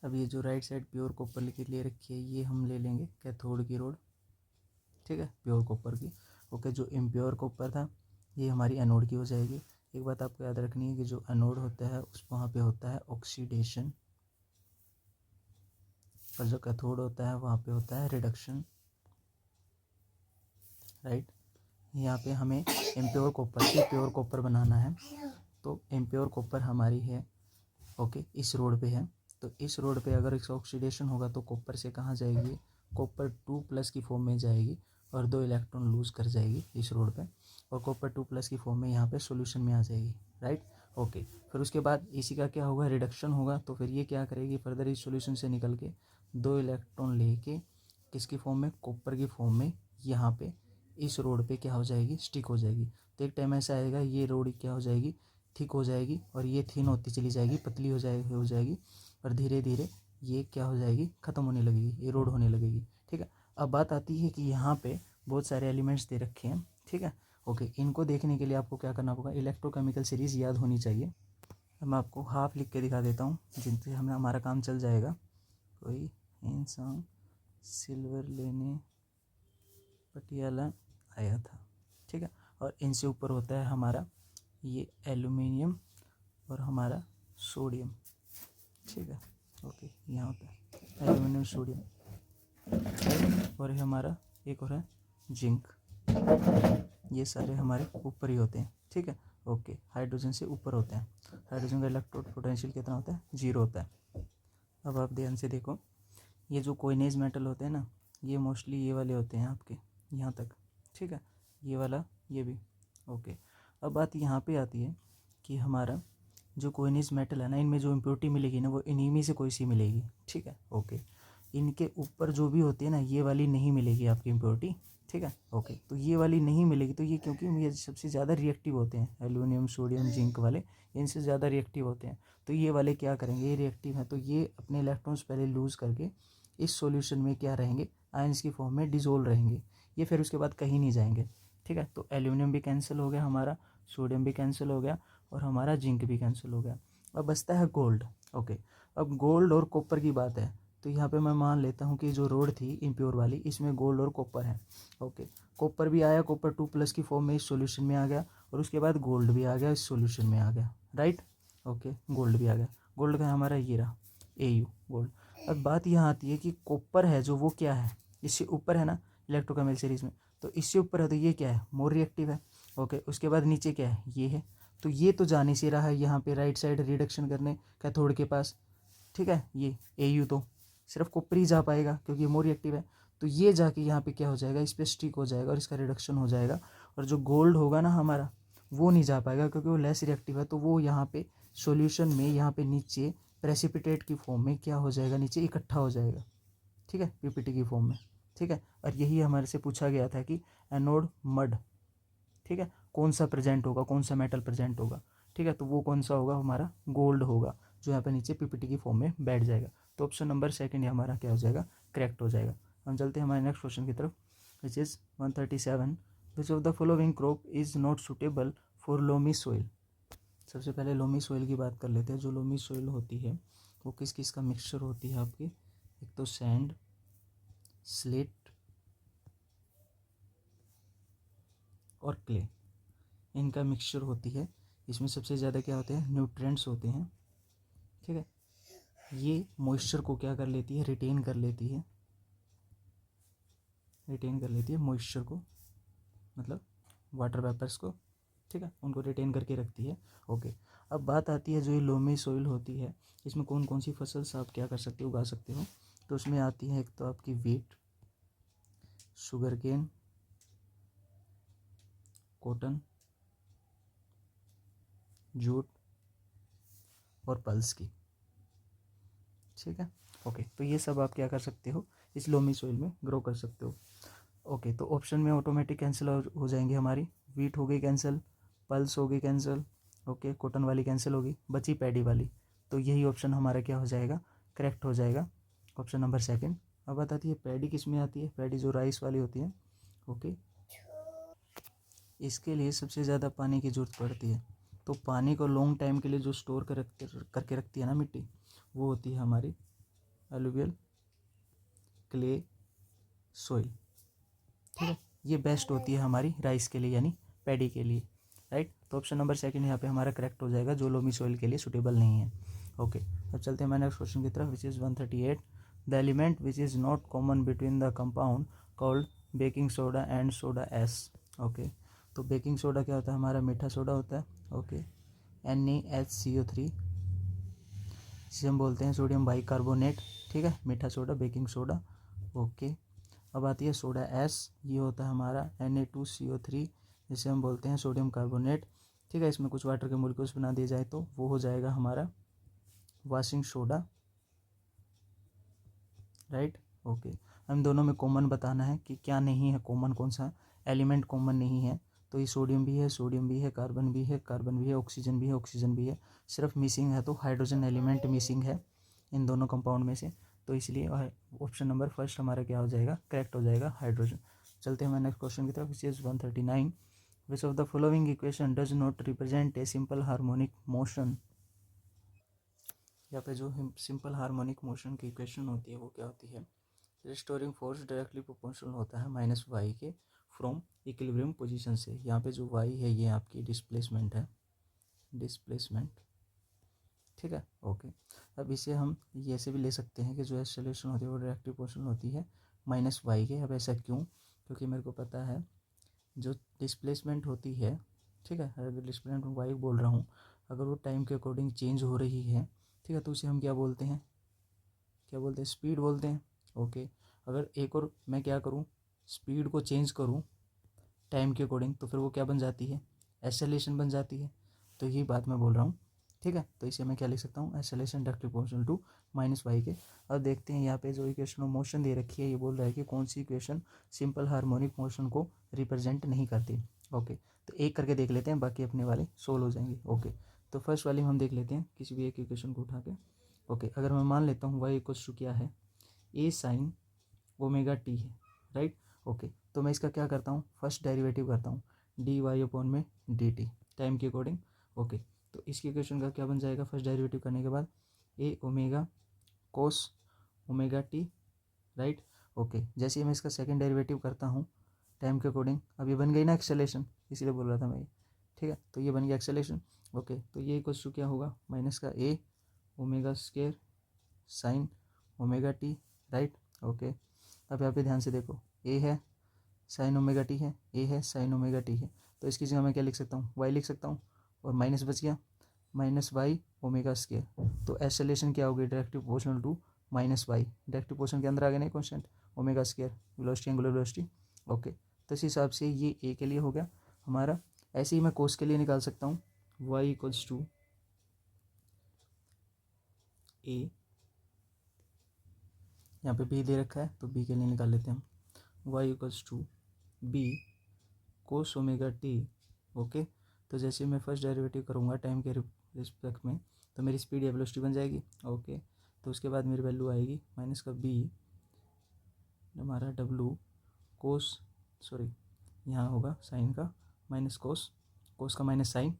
अब ये जो राइट साइड प्योर कॉपर लिख ले रखी है ये हम ले लेंगे कैथोड की रोड, ठीक है, प्योर कॉपर की, ओके। जो इम्प्योर कॉपर था ये हमारी एनोड की हो जाएगी। एक बात आपको याद रखनी है कि जो एनोड होता है उस वहाँ पे होता है ऑक्सीडेशन और जो कैथोड होता है वहाँ पे होता है रिडक्शन, राइट। यहाँ पे हमें इम्प्योर कॉपर से प्योर कॉपर बनाना है, तो इम्प्योर कॉपर हमारी है, ओके, इस रोड पे है। तो इस रोड पे अगर इसका ऑक्सीडेशन होगा तो कॉपर से कहाँ जाएगी, कॉपर 2+ की फॉर्म में जाएगी और 2 इलेक्ट्रॉन लूज़ कर जाएगी इस रोड पे, और कॉपर 2+ की फॉर्म में यहाँ पे सॉल्यूशन में आ जाएगी, राइट, ओके। फिर उसके बाद इसी का क्या होगा, रिडक्शन होगा, तो फिर ये क्या करेगी, फर्दर इस सॉल्यूशन से निकल के 2 इलेक्ट्रॉन लेके किसकी फॉर्म में, कॉपर की फॉर्म में यहाँ पे इस रोड पे क्या हो जाएगी, स्टिक हो जाएगी। तो एक टाइम ऐसा आएगा ये रोड क्या हो जाएगी, थिक हो जाएगी और ये थिन होती चली जाएगी, पतली हो जाएगी और धीरे धीरे ये क्या हो जाएगी, ख़त्म होने लगेगी, ये रोड होने लगेगी, ठीक है। अब बात आती है कि यहाँ पे बहुत सारे एलिमेंट्स दे रखे हैं, ठीक है, ओके। इनको देखने के लिए आपको क्या करना होगा, इलेक्ट्रोकेमिकल सीरीज़ याद होनी चाहिए। मैं आपको हाफ लिख के दिखा देता हूँ जिनसे हमें हमारा काम चल जाएगा। कोई इंसान सिल्वर लेने पटियाला आया था, ठीक है, और इनसे ऊपर होता है हमारा ये एल्यूमिनियम और हमारा सोडियम, ठीक है, ओके। यहाँ होता है एल्यूमिनियम सोडियम और ये हमारा एक और है जिंक, ये सारे हमारे ऊपर ही होते हैं, ठीक है, ओके। हाइड्रोजन से ऊपर होते हैं, हाइड्रोजन का इलेक्ट्रोड पोटेंशियल कितना होता है, 0 होता है। अब आप ध्यान से देखो, ये जो कोइनेज मेटल होते हैं ना, ये मोस्टली ये वाले होते हैं आपके यहाँ तक, ठीक है, ये वाला, ये भी, ओके। अब बात यहाँ पे आती है कि हमारा जो कोइनेज मेटल है ना, इनमें जो इम्प्योरिटी मिलेगी ना वो इन्हीं में से कोई सी मिलेगी, ठीक है, ओके। इनके ऊपर जो भी होती है ना ये वाली नहीं मिलेगी आपकी इम्प्योरिटी, ठीक है, ओके। तो ये वाली नहीं मिलेगी, तो ये क्योंकि ये सबसे ज़्यादा रिएक्टिव होते हैं, एल्यूमिनियम सोडियम जिंक वाले इनसे ज़्यादा रिएक्टिव होते हैं। तो ये वाले क्या करेंगे, ये रिएक्टिव हैं तो ये अपने इलेक्ट्रॉन्स पहले लूज़ करके इस सॉल्यूशन में क्या रहेंगे, आयंस की फॉर्म में डिसोल्व रहेंगे, ये फिर उसके बाद कहीं नहीं जाएंगे, ठीक है। तो एल्यूमिनियम भी कैंसिल हो गया हमारा, सोडियम भी कैंसिल हो गया और हमारा जिंक भी कैंसिल हो गया। अब बचता है गोल्ड, ओके। अब गोल्ड और कॉपर की बात है, तो यहाँ पे मैं मान लेता हूँ कि जो रोड थी इम्प्योर वाली इसमें गोल्ड और कॉपर है, ओके। कॉपर भी आया, कॉपर 2+ की फॉर्म में इस सॉल्यूशन में आ गया और उसके बाद गोल्ड भी आ गया, इस सॉल्यूशन में आ गया, राइट, ओके। गोल्ड भी आ गया, गोल्ड का हमारा ये रहा AU गोल्ड। अब बात यहाँ आती है कि कॉपर है जो वो क्या है, इससे ऊपर है ना इलेक्ट्रोकेमिकल सीरीज में, तो इससे ऊपर है तो ये क्या है, मोर रिएक्टिव है, ओके। उसके बाद नीचे क्या है, ये है, तो ये तो जाने से रहा है यहाँ पे राइट साइड रिडक्शन करने कैथोड के पास, ठीक है। ये AU तो सिर्फ कॉपर ही जा पाएगा क्योंकि मोर रिएक्टिव है, तो ये जाके यहाँ पे क्या हो जाएगा, इस पर स्टिक हो जाएगा और इसका रिडक्शन हो जाएगा। और जो गोल्ड होगा ना हमारा वो नहीं जा पाएगा क्योंकि वो लेस रिएक्टिव है, तो वो यहाँ पे सॉल्यूशन में यहाँ पे नीचे प्रेसिपिटेट की फॉर्म में क्या हो जाएगा, नीचे इकट्ठा हो जाएगा, ठीक है, PPT की फॉर्म में, ठीक है। और यही हमारे से पूछा गया था कि एनोड मड, ठीक है, कौन सा प्रेजेंट होगा, कौन सा मेटल प्रेजेंट होगा, ठीक है, तो वो कौन सा होगा, हमारा गोल्ड होगा जो यहाँ पे नीचे PPT की फॉर्म में बैठ जाएगा। तो ऑप्शन नंबर सेकंड हमारा क्या हो जाएगा, करेक्ट हो जाएगा। हम चलते हैं हमारे नेक्स्ट क्वेश्चन की तरफ, which is 137, which of the following crop is not suitable for loamy soil. सबसे पहले लोमी सोइल की बात कर लेते हैं। जो लोमी सोइल होती है वो किस किस का मिक्सचर होती है आपकी, एक तो सैंड, स्लेट, और क्ले, इनका मिक्सचर होती है। इसमें सबसे ज़्यादा क्या होते हैं, न्यूट्रिएंट्स होते हैं, ठीक है। ये मॉइस्चर को क्या कर लेती है, रिटेन कर लेती है, मॉइस्चर को, मतलब वाटर वेपर्स को, ठीक है, उनको रिटेन करके रखती है। ओके, अब बात आती है जो ये लोमी सोइल होती है, इसमें कौन कौन सी फसल आप क्या कर सकते हो, उगा सकते हो। तो उसमें आती है एक तो आपकी wheat, sugar cane, cotton, jute और पल्स की, ठीक है। ओके, तो ये सब आप क्या कर सकते हो, इस लोमी सोइल में ग्रो कर सकते हो। ओके, तो ऑप्शन में ऑटोमेटिक कैंसिल हो जाएंगे हमारी, वीट हो गई कैंसिल, पल्स हो गई कैंसिल, ओके, कॉटन वाली कैंसिल होगी, बची पैडी वाली। तो यही ऑप्शन हमारा क्या हो जाएगा, करेक्ट हो जाएगा, ऑप्शन नंबर सेकंड। अब बात आती है पैडी किस में आती है, पैडी जो राइस वाली होती है, ओके, इसके लिए सबसे ज़्यादा पानी की ज़रूरत पड़ती है। तो पानी को लॉन्ग टाइम के लिए जो स्टोर करके रखती है ना मिट्टी, वो होती है हमारी एलुवियल क्ले सोइल, ठीक है। ये बेस्ट होती है हमारी राइस के लिए, यानी पैडी के लिए, राइट। तो ऑप्शन नंबर सेकंड यहाँ पे हमारा करेक्ट हो जाएगा, जो लोमी सोइल के लिए सुटेबल नहीं है। ओके, अब चलते हैं नेक्स्ट क्वेश्चन की तरफ, which is 138। The element which is not common between the compound called baking soda and soda S. Okay, तो बेकिंग सोडा क्या होता है, हमारा मीठा सोडा होता है, ओके, NaHCO3, जिसे हम बोलते हैं सोडियम बाइकार्बोनेट, ठीक है, मीठा सोडा, बेकिंग सोडा, ओके। अब आती है सोडा एस, ये होता है हमारा Na2CO3, जिसे हम बोलते हैं सोडियम कार्बोनेट, ठीक है। इसमें कुछ वाटर के मोलिक्यूल्स बना दिए जाए तो वो हो जाएगा हमारा वाशिंग सोडा, राइट। ओके, हम दोनों में कॉमन बताना है कि क्या नहीं है कॉमन, कौन सा एलिमेंट कॉमन नहीं है। तो ये सोडियम भी है, कार्बन भी है, ऑक्सीजन भी है, सिर्फ मिसिंग है तो हाइड्रोजन एलिमेंट मिसिंग है इन दोनों कंपाउंड में से। तो इसलिए ऑप्शन नंबर फर्स्ट हमारा क्या हो जाएगा, करेक्ट हो जाएगा, हाइड्रोजन। चलते हैं हमारे नेक्स्ट क्वेश्चन की तरफ, which is 139। Which of the following equation does not represent a simple harmonic motion. यहाँ पे जो सिंपल हार्मोनिक मोशन की इक्वेशन होती है वो क्या होती है, रिस्टोरिंग फोर्स डायरेक्टली प्रोपोर्शनल होता है माइनस वाई के फ्रॉम इक्विलिब्रियम पोजीशन से। यहाँ पे जो वाई है ये आपकी डिस्प्लेसमेंट है, ठीक है। ओके, अब इसे हम ये ऐसे भी ले सकते हैं कि जो एक्सेलरेशन होती है वो डायरेक्टली प्रोपोर्शनल होती है माइनस वाई के। अब ऐसा क्यों, क्योंकि मेरे को पता है जो डिस्प्लेसमेंट होती है, ठीक है, अगर डिस्प्लेसमेंट वाई बोल रहा हूँ, अगर वो टाइम के अकॉर्डिंग चेंज हो रही है, ठीक है, तो उसे हम क्या बोलते हैं, स्पीड बोलते हैं। ओके, अगर एक और मैं क्या करूँ, स्पीड को चेंज करूँ टाइम के अकॉर्डिंग, तो फिर वो क्या बन जाती है, एक्सेलरेशन बन जाती है। तो यही बात मैं बोल रहा हूँ, ठीक है। तो इसे मैं क्या लिख सकता हूँ, acceleration directly proportional to minus Y के। अब देखते हैं यहाँ पे जो इक्वेशन ऑफ मोशन दे रखी है, ये बोल रहा है कि कौन सी इक्वेशन सिंपल हार्मोनिक मोशन को रिप्रेजेंट नहीं करती। ओके, तो एक करके देख लेते हैं, बाकी अपने वाले सोल्व हो जाएंगे। ओके, तो फर्स्ट वाली हम देख लेते हैं किसी भी एक इक्वेशन को उठा के। ओके, अगर मैं मान लेता हूँ वाई इक्वल्स टू क्या है, ए साइन ओमेगा टी है, राइट। ओके, तो मैं इसका क्या करता हूँ, फर्स्ट डेरिवेटिव करता हूँ, डी वाई अपॉन में डी टी, टाइम के अकॉर्डिंग। ओके, तो इसकी इक्वेशन का क्या बन जाएगा, फर्स्ट डेरिवेटिव करने के बाद A omega cos omega T, right. Okay, जैसे ही मैं इसका सेकंड डेरिवेटिव करता हूँ टाइम के अकॉर्डिंग, अब ये बन गई ना एक्सेलेरेशन, इसीलिए बोल रहा था मैं ये, ठीक है। तो ये बन गया एक्सेलेरेशन। ओके, तो ये इक्वल्स टू क्या होगा, माइनस का A omega square sine omega T, right. Okay, अब यहाँ पे ध्यान से देखो, ए है साइन ओमेगा टी है, ए है साइन ओमेगा टी है, तो इसकी जगह मैं क्या लिख सकता हूँ, वाई लिख सकता हूँ, और माइनस बच गया, माइनस वाई ओमेगा स्क्वायर। तो एक्सेलरेशन क्या होगी, directly proportional to minus Y, directly proportional के अंदर आ गया नहीं constant, omega square, velocity angular velocity. Okay, तो इस हिसाब से ये ए के लिए हो गया हमारा। ऐसे ही मैं कोस के लिए निकाल सकता हूँ, वाई इक्वल्स टू ए, यहाँ पे बी दे रखा है तो बी के लिए निकाल लेते हैं हम, Y equals to B cos omega T. Okay, तो जैसे मैं फर्स्ट डेरिवेटिव करूँगा टाइम के रिस्पेक्ट में, तो मेरी स्पीड या वेलोसिटी बन जाएगी। ओके, तो उसके बाद मेरी वैल्यू आएगी माइनस का बी हमारा डब्लू कोस, सॉरी यहाँ होगा साइन का माइनस कोस, कोस का माइनस साइन,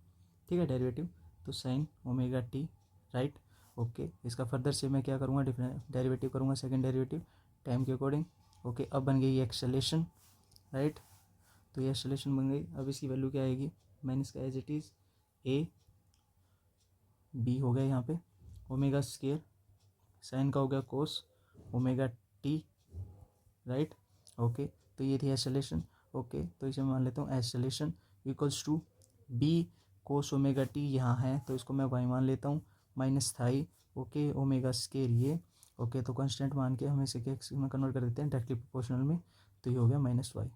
ठीक है, डेरिवेटिव, तो sign omega T, right. Okay, इसका फर्दर से मैं क्या करूँगा, डिफरेंट डेरिवेटिव करूँगा, सेकंड डेरिवेटिव टाइम के अकॉर्डिंग। ओके, अब बन गई एक्सेलेरेशन, राइट। तो ये एक्सेलरेशन बन गई। अब इसकी वैल्यू क्या आएगी, मैंने इसका as it is A B हो गया यहाँ पे, ओमेगा स्केयर साइन का हो गया कोस ओमेगा टी, राइट। ओके, तो ये थी एक्सेलरेशन। ओके, तो इसे मैं मान लेता हूँ acceleration equals to B cos omega T यहाँ है तो इसको मैं वाई मान लेता हूँ, माइनस थाई ओके ओमेगा स्केयर ये। ओके, तो कांस्टेंट मान के हम इसे एक्स में कन्वर्ट कर देते हैं डायरेक्टली प्रोपोर्शनल में, तो ये हो गया माइनस वाई।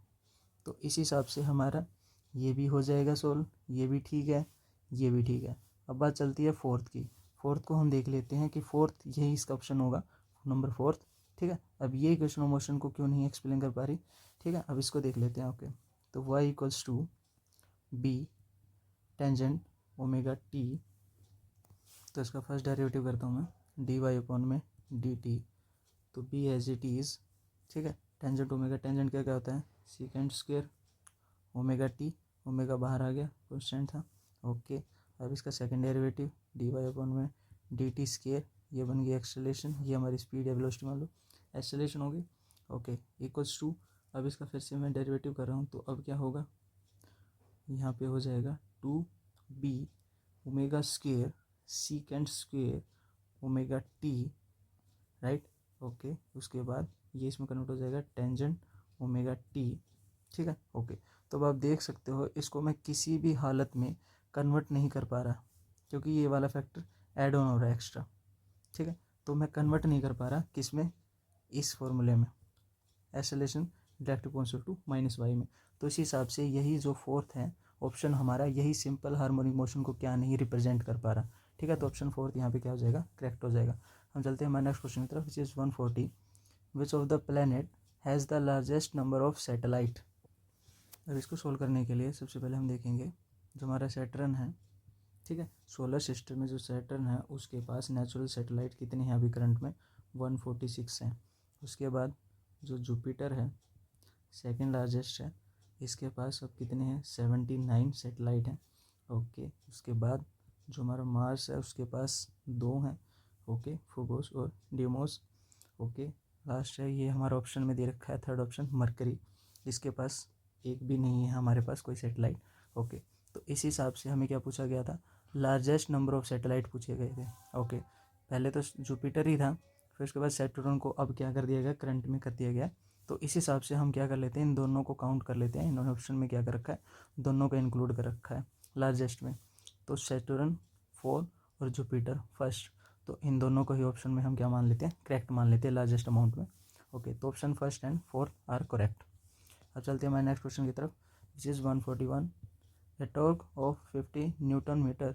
तो इस हिसाब से हमारा ये भी हो जाएगा सोल्व, ये भी ठीक है, ये भी ठीक है। अब बात चलती है फोर्थ की। फोर्थ को हम देख लेते हैं कि फोर्थ यही इसका ऑप्शन होगा, नंबर फोर्थ, ठीक है। अब ये इक्वेशन ऑफ मोशन को क्यों नहीं एक्सप्लेन कर पा रही, ठीक है। अब इसको देख लेते हैं। ओके, तो Y equals to B tangent omega T, तो इसका फर्स्ट डेरिवेटिव करता हूँ मैं, डी वाई अपॉन में डी टी, तो बी एज इट इज़, ठीक है। टेंजेंट ओमेगा, टेंजेंट क्या क्या होता है, secant square omega T, omega बाहर आ गया कॉन्स्टेंट था। ओके, अब इसका second derivative D Y upon में डी टी स्क्वायर, ये बन गई एक्सेलरेशन, ये हमारी स्पीड या वेलोसिटी मान लो एक्सेलरेशन होगी। ओके, इक्वल्स टू, अब इसका फिर से मैं डेरिवेटिव कर रहा हूँ, तो अब क्या होगा, यहाँ पे हो जाएगा two B omega square secant square omega T, right. Okay, उसके बाद ये इसमें कन्वर्ट हो जाएगा टेंजेंट ओमेगा टी, ठीक है। ओके, तो अब आप देख सकते हो इसको मैं किसी भी हालत में कन्वर्ट नहीं कर पा रहा क्योंकि ये वाला फैक्टर ऐड ऑन हो रहा है एक्स्ट्रा, ठीक है। तो मैं कन्वर्ट नहीं कर पा रहा किस में, इस फॉर्मूले में, acceleration direct proportional to minus Y में। तो इस हिसाब से यही जो फोर्थ है ऑप्शन हमारा, यही सिंपल हार्मोनिक मोशन को क्या नहीं रिप्रेजेंट कर पा रहा, ठीक है। तो ऑप्शन फोर्थ यहाँ पे क्या हो जाएगा, करेक्ट हो जाएगा। हम चलते हैं हमारे नेक्स्ट क्वेश्चन की तरफ, which is 140, which of the planet has the largest number of satellite. अब इसको सोल्व करने के लिए सबसे पहले हम देखेंगे जो हमारा सैटर्न है, ठीक है, सोलर सिस्टम में जो सैटर्न है उसके पास नेचुरल सैटेलाइट कितने हैं अभी करंट में, 146 हैं। उसके बाद जो जुपिटर है सेकंड लार्जेस्ट है, इसके पास अब कितने हैं, 79 सैटेलाइट हैं। ओके, उसके बाद जो हमारा मार्स है उसके पास 2 हैं, ओके, फोगोस और डिमोस। ओके, लास्ट है ये हमारा ऑप्शन में दे रखा है थर्ड ऑप्शन मरकरी, इसके पास एक भी नहीं है हमारे पास कोई सैटेलाइट। ओके, तो इस हिसाब से हमें क्या पूछा गया था, लार्जेस्ट नंबर ऑफ सैटेलाइट पूछे गए थे। ओके, पहले तो जुपिटर ही था, फिर उसके बाद सैटर्न को अब क्या कर दिया गया, करंट में कर दिया गया। तो इस हिसाब से हम क्या कर लेते हैं, इन दोनों को काउंट कर लेते हैं। इन्होंने ऑप्शन में क्या कर रखा है, दोनों को इंक्लूड कर रखा है लार्जेस्ट में। तो सैटर्न 4 और जुपिटर फर्स्ट, तो इन दोनों को ही ऑप्शन में हम क्या मान लेते हैं, करेक्ट मान लेते हैं लार्जेस्ट अमाउंट में। ओके, तो option first and fourth are correct. अब चलते हैं हमारे नेक्स्ट क्वेश्चन की तरफ, which is 141, a torque of 50 Newton meter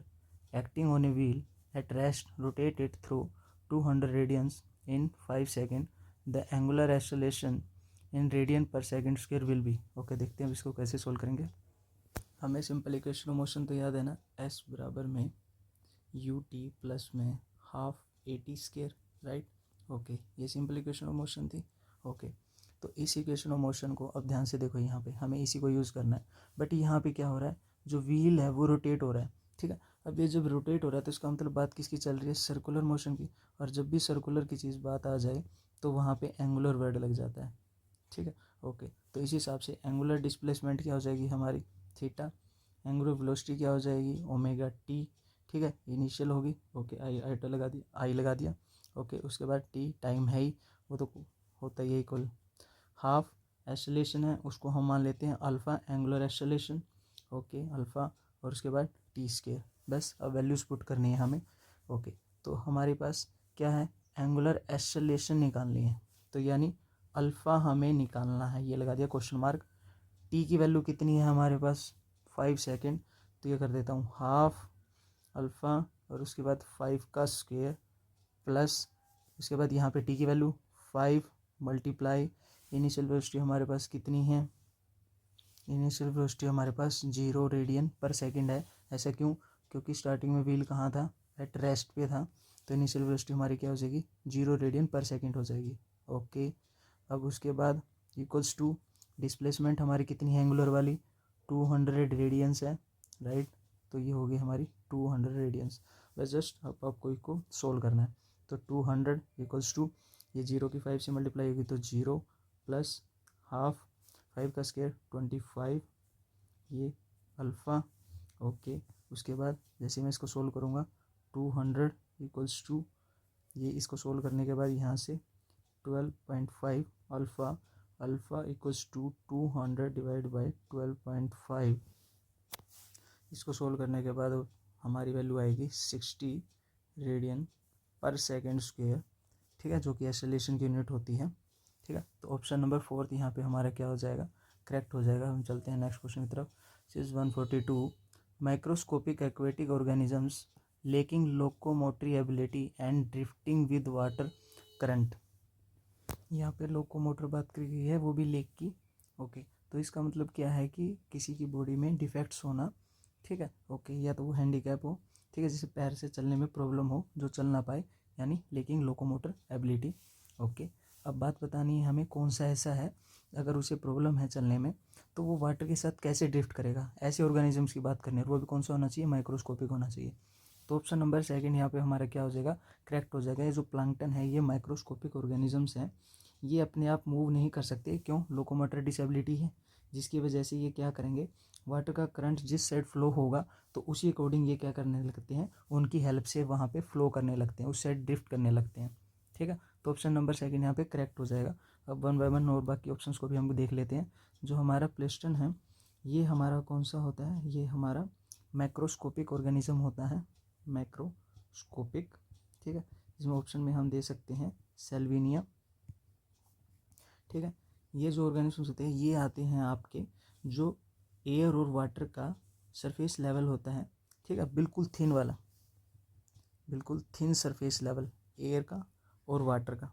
acting on a wheel at rest rotate it through 200 radians in 5 seconds. The angular acceleration in radian per second square will be. Okay, देखते हैं इसको कैसे सोल्व करेंगे। हमें सिंपल इक्वेशन ऑफ मोशन तो याद है ना, s बराबर में यू टी प्लस में half A T square, right. Okay, ये सिंपल इक्वेशन ऑफ मोशन थी। ओके, तो इस इक्वेशन ऑफ मोशन को अब ध्यान से देखो, यहाँ पे हमें इसी को यूज़ करना है। बट यहाँ पे क्या हो रहा है, जो व्हील है वो रोटेट हो रहा है, ठीक है। अब ये जब रोटेट हो रहा है तो इसका मतलब बात किसकी चल रही है, सर्कुलर मोशन की। और जब भी सर्कुलर की चीज़ बात आ जाए तो वहाँ पे एंगुलर वर्ड लग जाता है, ठीक है। ओके, तो इस हिसाब से एंगुलर डिस्प्लेसमेंट क्या हो जाएगी हमारी, थीटा। एंगुलर वेलोसिटी क्या हो जाएगी, ओमेगा टी, ठीक है, इनिशियल होगी। ओके, आई तो लगा दिया, आई लगा दिया। ओके, उसके बाद टी टाइम है ही, वो तो होता ही है इक्वल हाफ। एक्सेलरेशन है उसको हम मान लेते हैं alpha, angular acceleration, okay, alpha, और उसके बाद टी स्केयर। बस अब वैल्यूज़ पुट करनी है हमें। ओके, तो हमारे पास क्या है, एंगुलर एक्सेलरेशन निकालनी है, तो यानी अल्फ़ा हमें निकालना है, ये लगा दिया क्वेश्चन मार्क। टी की वैल्यू कितनी है हमारे पास, 5 सेकेंड, तो ये कर देता हूँ हाफ अल्फ़ा और उसके बाद 5 का स्क्वायर प्लस उसके बाद यहाँ पे टी की वैल्यू 5 मल्टीप्लाई इनिशियल वेलोसिटी हमारे पास कितनी है, इनिशियल वेलोसिटी हमारे पास 0 रेडियन पर सेकंड है। ऐसा क्यों, क्योंकि स्टार्टिंग में व्हील कहाँ था, एट रेस्ट पे था, तो इनिशियल वेलोसिटी हमारी क्या हो जाएगी, 0 रेडियन पर सेकंड हो जाएगी। ओके, अब उसके बाद इक्वल्स टू डिस्प्लेसमेंट हमारी कितनी है एंगुलर वाली, 200 रेडियंस है, राइट। तो ये होगी हमारी 200 रेडियंस। बस जस्ट अब आपको इसको सोल्व करना है। तो 200 इक्वल्स टू, ये 0 की 5 से मल्टीप्लाई होगी तो 0 प्लस हाफ 5 का स्क्वायर 25, ये अल्फ़ा। ओके, उसके बाद जैसे मैं इसको सोल्व करूँगा 200 इक्वल्स टू, ये इसको सोल्व करने के बाद यहाँ से 12.5 alpha, alpha equals to 200 divide by 12.5। इसको सोल्व करने के बाद हमारी वैल्यू आएगी 60 रेडियन पर सेकेंड स्क्वायर, ठीक है, जो कि एक्सेलरेशन की यूनिट होती है। ठीक है, तो ऑप्शन नंबर 4 यहाँ पे हमारा क्या हो जाएगा, करेक्ट हो जाएगा। हम चलते हैं नेक्स्ट क्वेश्चन की तरफ। Is 142 microscopic aquatic organisms lacking locomotory ability and drifting with water current. यहाँ पे लोकोमोटर बात करी गई है, वो भी लेक की। ओके, तो इसका मतलब क्या है कि किसी की बॉडी में डिफेक्ट्स होना, ठीक है। ओके, या तो वो हैंडीकैप हो, ठीक है, जैसे पैर से चलने में प्रॉब्लम हो, जो चल ना पाए, यानी लेकिंग लोकोमोटर एबिलिटी। ओके, अब बात बतानी है हमें कौन सा ऐसा है, अगर उसे प्रॉब्लम है चलने में, तो वो वाटर के साथ कैसे ड्रिफ्ट करेगा। ऐसे ऑर्गेनिजम्स की बात करनी है, वो भी कौन सा होना चाहिए, माइक्रोस्कोपिक होना चाहिए। तो ऑप्शन नंबर सेकंड यहाँ पे हमारा क्या हो जाएगा, करेक्ट हो जाएगा। ये जो प्लांक्टन है ये माइक्रोस्कोपिक ऑर्गेनिजम्स हैं, ये अपने आप मूव नहीं कर सकते, क्यों, लोकोमोटर डिसेबिलिटी है, जिसकी वजह से ये क्या करेंगे, वाटर का करंट जिस साइड फ्लो होगा तो उसी अकॉर्डिंग ये क्या करने लगते हैं, उनकी हेल्प से वहाँ पे फ्लो करने लगते हैं, उस साइड ड्रिफ्ट करने लगते हैं। ठीक है, तो ऑप्शन नंबर सेकंड यहाँ पे करेक्ट हो जाएगा। अब 1 बाय 1 और बाकी ऑप्शंस को भी हम देख लेते हैं। जो हमारा प्लेस्टन है ये हमारा कौन सा होता है, ये हमारा मैक्रोस्कोपिक ऑर्गेनिज्म होता है, मैक्रोस्कोपिक। ठीक है, इसमें ऑप्शन में हम दे सकते हैं सेल्विनिया। ठीक है, ये जो ऑर्गेनिजम्स होते हैं ये आते हैं आपके, जो एयर और वाटर का सरफेस लेवल होता है, ठीक है, बिल्कुल थिन वाला, बिल्कुल थिन सरफेस लेवल एयर का और वाटर का,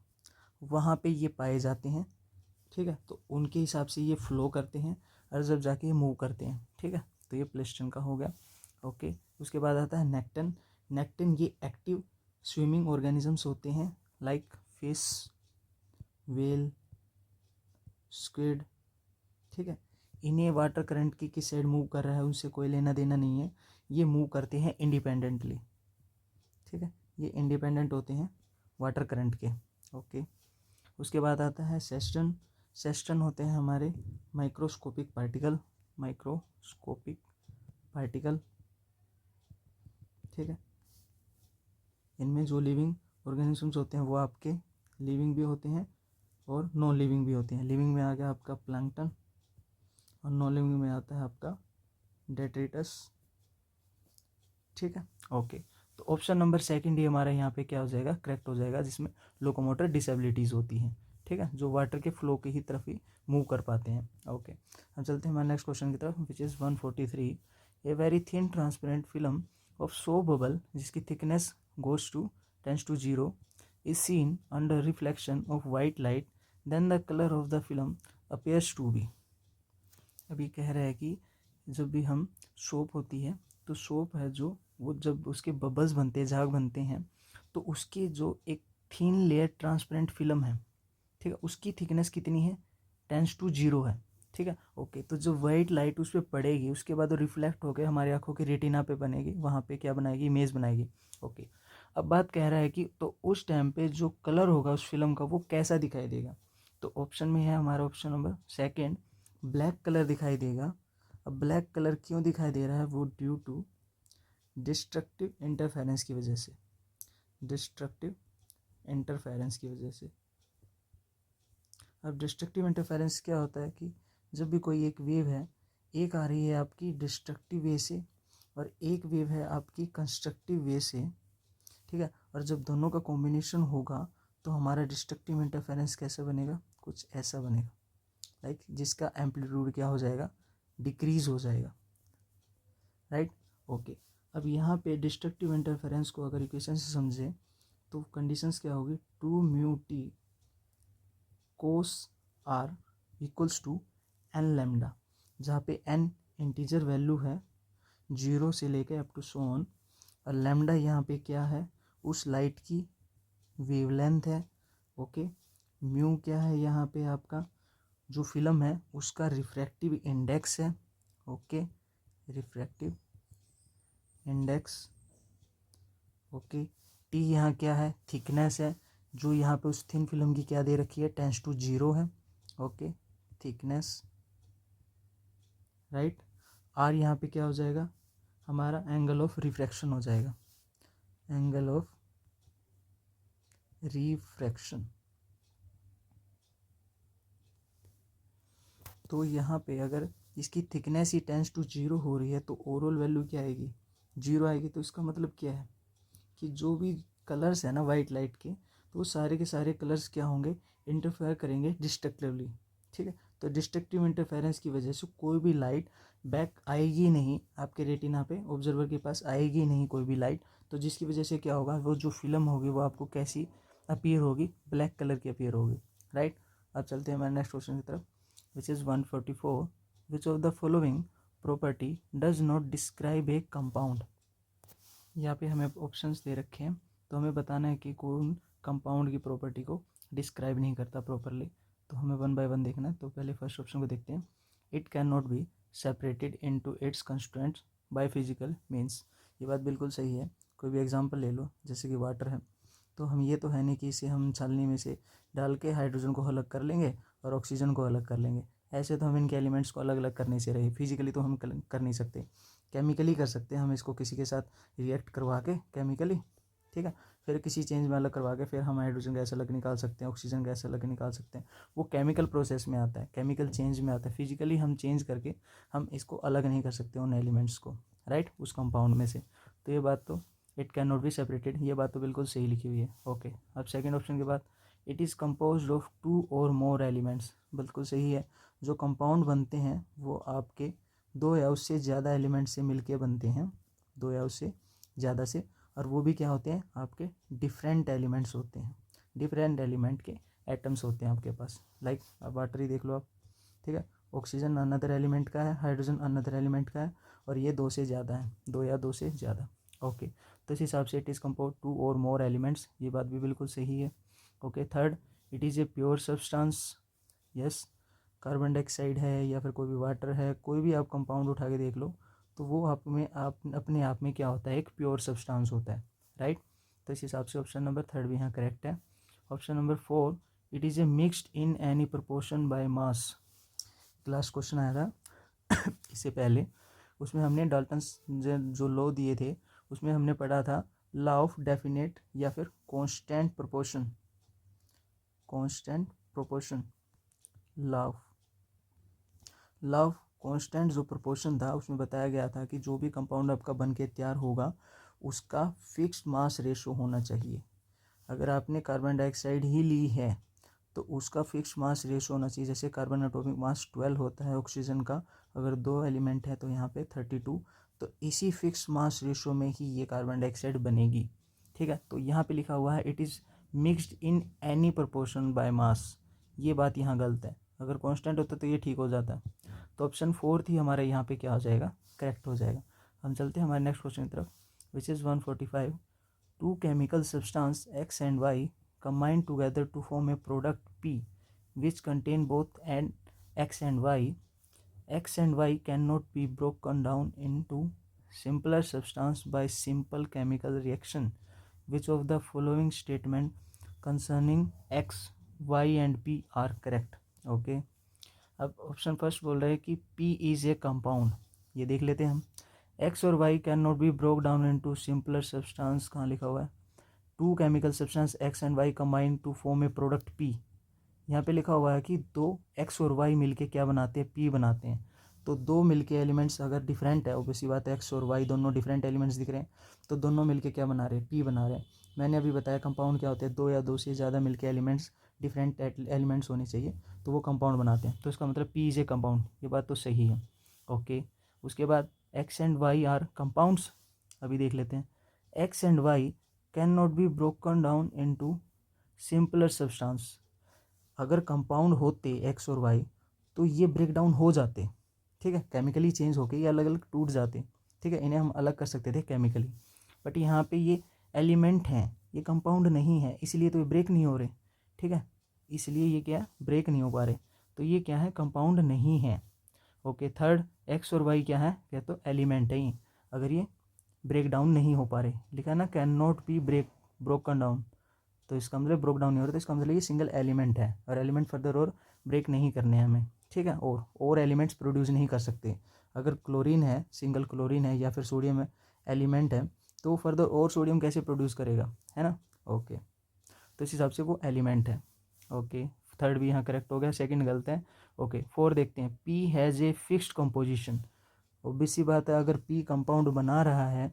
वहाँ पे ये पाए जाते हैं। ठीक है, तो उनके हिसाब से ये फ्लो करते हैं और जब जाके ये मूव करते हैं। ठीक है, तो ये प्लेस्टन का हो गया। ओके, उसके बाद आता है नेक्टन। नेक्टन ये एक्टिव स्विमिंग ऑर्गेनिजम्स होते हैं, लाइक फिश, वेल, स्क्विड। ठीक है, इन्हें वाटर करंट की किस साइड मूव कर रहा है उनसे कोई लेना देना नहीं है, ये मूव करते हैं इंडिपेंडेंटली। ठीक है, ये इंडिपेंडेंट होते हैं वाटर करंट के। ओके, उसके बाद आता है सेस्टन। सेस्टन होते हैं हमारे माइक्रोस्कोपिक पार्टिकल, माइक्रोस्कोपिक पार्टिकल। ठीक है, इनमें जो लिविंग ऑर्गेनिजम्स होते हैं वो आपके लिविंग भी होते हैं और नॉन लिविंग भी होते हैं। लिविंग में आ गया आपका प्लैंकटन और नॉन लिविंग में आता है आपका डेट्रिटस। ठीक है, ओके, तो ऑप्शन नंबर सेकंड ही हमारा यहाँ पे क्या हो जाएगा, करेक्ट हो जाएगा, जिसमें लोकोमोटर डिसेबिलिटीज़ होती हैं। ठीक है, जो वाटर के फ्लो की ही तरफ ही मूव कर पाते हैं। ओके, हम चलते हैं हमारे नेक्स्ट क्वेश्चन की तरफ, which is 143। A very thin transparent film of soap bubble जिसकी thickness goes to tends to 0 is seen under reflection of white light, then the colour of the film appears to be. अभी कह रहा है कि जब भी हम सोप होती है, तो सोप है जो, वो जब उसके बबल्स बनते हैं, झाग बनते हैं, तो उसकी जो एक थिन लेयर ट्रांसपेरेंट फिल्म है, ठीक है, उसकी थिकनेस कितनी है, टेंस टू 0 है। ठीक है, ओके, तो जो वाइट लाइट उस पर पड़ेगी उसके बाद वो रिफ्लेक्ट होकर हमारी आंखों की रेटिना पे बनेगी, वहाँ पे क्या बनाएगी, इमेज बनाएगी। ओके, अब बात कह रहा है कि तो उस टाइम पे जो कलर होगा उस फिल्म का वो कैसा दिखाई देगा। तो ऑप्शन में है हमारा option number second, black colour दिखाई देगा। अब ब्लैक कलर क्यों दिखाई दे रहा है, वो ड्यू टू डिस्ट्रक्टिव इंटरफेरेंस की वजह से, डिस्ट्रक्टिव इंटरफेरेंस की वजह से। अब डिस्ट्रक्टिव इंटरफेरेंस क्या होता है कि जब भी कोई एक वेव है, एक आ रही है आपकी डिस्ट्रक्टिव वे से और एक वेव है आपकी कंस्ट्रक्टिव वे से, ठीक है, और जब दोनों का कॉम्बिनेशन होगा तो हमारा डिस्ट्रक्टिव इंटरफेरेंस कैसे बनेगा, कुछ ऐसा बनेगा, लाइक जिसका एम्पलीट्यूड क्या हो जाएगा, डिक्रीज हो जाएगा, राइट। ओके, अब यहाँ पे डिस्ट्रक्टिव इंटरफेरेंस को अगर इक्वेशन से समझें तो कंडीशंस क्या होगी, 2 mu T cos R equals to N lambda, जहाँ पे एन इंटीजर वैल्यू है 0 से लेकर अप टू सोन, और लैम्डा यहाँ पे क्या है, उस लाइट की वेवलेंथ है। ओके, म्यू क्या है यहाँ पे आपका जो फिल्म है उसका रिफ्रैक्टिव इंडेक्स है। Okay, refractive index. Okay, T यहाँ क्या है, थिकनेस है, जो यहाँ पे उस थिन फिल्म की क्या दे रखी है, टेंस टू 0 है। Okay, thickness right. आर यहाँ पे क्या हो जाएगा, हमारा एंगल ऑफ रिफ्रैक्शन हो जाएगा, एंगल ऑफ रिफ्रैक्शन। तो यहाँ पे अगर इसकी थिकनेस ही टेंस टू 0 हो रही है तो ओवरऑल वैल्यू क्या आएगी, 0 आएगी। तो इसका मतलब क्या है कि जो भी कलर्स है ना वाइट लाइट के, तो वो सारे के सारे कलर्स क्या होंगे, इंटरफेयर करेंगे डिस्ट्रक्टिवली, ठीक है। तो डिस्ट्रक्टिव इंटरफेरेंस की वजह से कोई भी लाइट बैक आएगी नहीं आपके रेटिना पे, ऑब्जर्वर के पास आएगी नहीं कोई भी लाइट। तो जिसकी वजह से क्या होगा, वो जो फिल्म होगी वो आपको कैसी अपीयर होगी, ब्लैक कलर की अपीयर होगी, राइट। अब चलते हैं हमारे नेक्स्ट क्वेश्चन की तरफ, which is 144. Which of the following property does not describe a compound? यहाँ पे हमें ऑप्शंस दे रखे हैं, तो हमें बताना है कि कौन कंपाउंड की प्रॉपर्टी को डिस्क्राइब नहीं करता प्रॉपरली। तो हमें वन बाय वन देखना है। तो पहले फर्स्ट ऑप्शन को देखते हैं, it can not be separated into its constituents by physical means. ये बात बिल्कुल सही है। कोई भी एग्जांपल ले लो, जैसे कि वाटर है, तो हम ये तो है नहीं कि इसे हम छालनी में से डाल के हाइड्रोजन को अलग कर लेंगे और ऑक्सीजन को अलग कर लेंगे। ऐसे तो हम इनके एलिमेंट्स को अलग अलग करने से रहे, फिजिकली तो हम कर नहीं सकते, केमिकली कर सकते हैं हम इसको किसी के साथ रिएक्ट करवा के केमिकली, ठीक है। फिर किसी चेंज में अलग करवा के फिर हम हाइड्रोजन गैस अलग निकाल सकते हैं, ऑक्सीजन गैस अलग निकाल सकते हैं। वो केमिकल प्रोसेस में आता है, केमिकल चेंज में आता है। फिजिकली हम चेंज करके हम इसको अलग नहीं कर सकते उन एलिमेंट्स को, राइट, उस कंपाउंड में से। तो ये बात तो it can not be separated, ये बात तो बिल्कुल सही लिखी हुई है। ओके, अब सेकेंड ऑप्शन के बाद, इट इज़ कम्पोज ऑफ 2 और मोर एलिमेंट्स, बिल्कुल सही है। जो कंपाउंड बनते हैं वो आपके 2 या उससे ज़्यादा एलिमेंट से मिलके बनते हैं, 2 या उससे ज़्यादा से, और वो भी क्या होते हैं, आपके डिफरेंट एलिमेंट्स होते हैं, डिफरेंट एलिमेंट के एटम्स होते हैं आपके पास। लाइक अब वाटर ही देख लो आप, ठीक है। ऑक्सीजन अनदर एलिमेंट का है, हाइड्रोजन अनदर एलिमेंट का है, और ये 2 से ज़्यादा है, 2 या 2 से ज़्यादा। ओके, तो इस हिसाब से इट इज़ कंपोज 2 और मोर एलिमेंट्स, ये बात भी बिल्कुल सही है। Okay, third, it is a pure substance. Yes, carbon dioxide है या फिर कोई भी वाटर है, कोई भी आप कंपाउंड उठा के देख लो, तो वो आप में आप अपने आप में क्या होता है, एक प्योर सब्सटेंस होता है, राइट। तो इस हिसाब से ऑप्शन नंबर थर्ड भी यहाँ करेक्ट है। Option number 4, it is A mixed in any proportion by mass. Last question आया था इससे पहले, उसमें हमने डाल्टन्स जो लॉ दिए थे उसमें हमने पढ़ा था लॉ ऑफ डेफिनेट या फिर constant proportion, constant proportion, law constant जो प्रोपोर्शन था उसमें बताया गया था कि जो भी कंपाउंड आपका बन के तैयार होगा उसका फिक्स्ड मास रेशो होना चाहिए। अगर आपने कार्बन डाइऑक्साइड ही ली है तो उसका फिक्स्ड मास रेशो होना चाहिए। जैसे कार्बन एटॉमिक मास 12 होता है ऑक्सीजन का, अगर 2 एलिमेंट है तो यहाँ पे 32, तो इसी फिक्स्ड मास रेशो में ही ये कार्बन डाइऑक्साइड बनेगी, ठीक है। तो यहाँ पे लिखा हुआ है it is mixed in any proportion by mass, ये बात यहाँ गलत है। अगर कांस्टेंट होता तो ये ठीक हो जाता। तो ऑप्शन 4 ही हमारे यहाँ पे क्या हो जाएगा, करेक्ट हो जाएगा। हम चलते हैं हमारे नेक्स्ट क्वेश्चन की तरफ, which is 145। 2 chemical substance X and Y combine together to form a product P which contain both X and Y. X and Y cannot be broken down into simpler substance by simple chemical reaction. Which of the following statement concerning X, Y and P are correct? Okay. अब ऑप्शन फर्स्ट बोल रहे हैं कि P इज़ ए कंपाउंड, ये देख लेते हैं हम। X और Y can not be broke down into simpler substance, कहाँ लिखा हुआ है, 2 chemical substance X and Y combine to form a product P। यहाँ पे लिखा हुआ है कि 2 X और Y मिलके क्या बनाते हैं, P बनाते हैं। तो 2 मिलके एलिमेंट्स अगर डिफरेंट है, ऑब्वियसली बात है, X और Y दोनों डिफरेंट एलिमेंट्स दिख रहे हैं, तो दोनों मिलके क्या बना रहे हैं, P बना रहे हैं। मैंने अभी बताया कंपाउंड क्या होते हैं, 2 या 2 से ज़्यादा मिलके एलिमेंट्स, डिफरेंट एलिमेंट्स होने चाहिए तो वो कंपाउंड बनाते हैं। तो इसका मतलब P इज़ ए कंपाउंड, ये बात तो सही है। ओके, उसके बाद X and Y are compounds, अभी देख लेते हैं। X and Y can not be broken down into simpler substance. अगर कंपाउंड होते X और Y तो ये ब्रेक डाउन हो जाते, ठीक है, केमिकली चेंज होके ये अलग अलग टूट जाते, ठीक है, इन्हें हम अलग कर सकते थे केमिकली। बट यहाँ पे ये एलिमेंट हैं, ये कंपाउंड नहीं है, इसलिए तो ये ब्रेक नहीं हो रहे, ठीक है, इसलिए ये क्या ब्रेक नहीं हो पा रहे, तो ये क्या है, कंपाउंड नहीं है। ओके, थर्ड, X और Y क्या है, क्या तो एलिमेंट है ही, अगर ये ब्रेक डाउन नहीं हो पा रहे, लिखा है ना can not be broken down, तो इसका मतलब ब्रोक डाउन नहीं हो रहा, तो इसका मतलब ये सिंगल एलिमेंट है, और एलिमेंट फर्दर और ब्रेक नहीं करने हैं हमें, ठीक है, और एलिमेंट्स प्रोड्यूस नहीं कर सकते। अगर क्लोरीन है, सिंगल क्लोरीन है या फिर सोडियम एलिमेंट है, तो वो फर्दर और सोडियम कैसे प्रोड्यूस करेगा, है ना। ओके, तो इस हिसाब से वो एलिमेंट है। ओके, थर्ड भी यहाँ करेक्ट हो गया, सेकंड गलत है। ओके, फोर देखते हैं। P has a fixed composition. Obvious सी बात है, अगर पी कंपाउंड बना रहा है,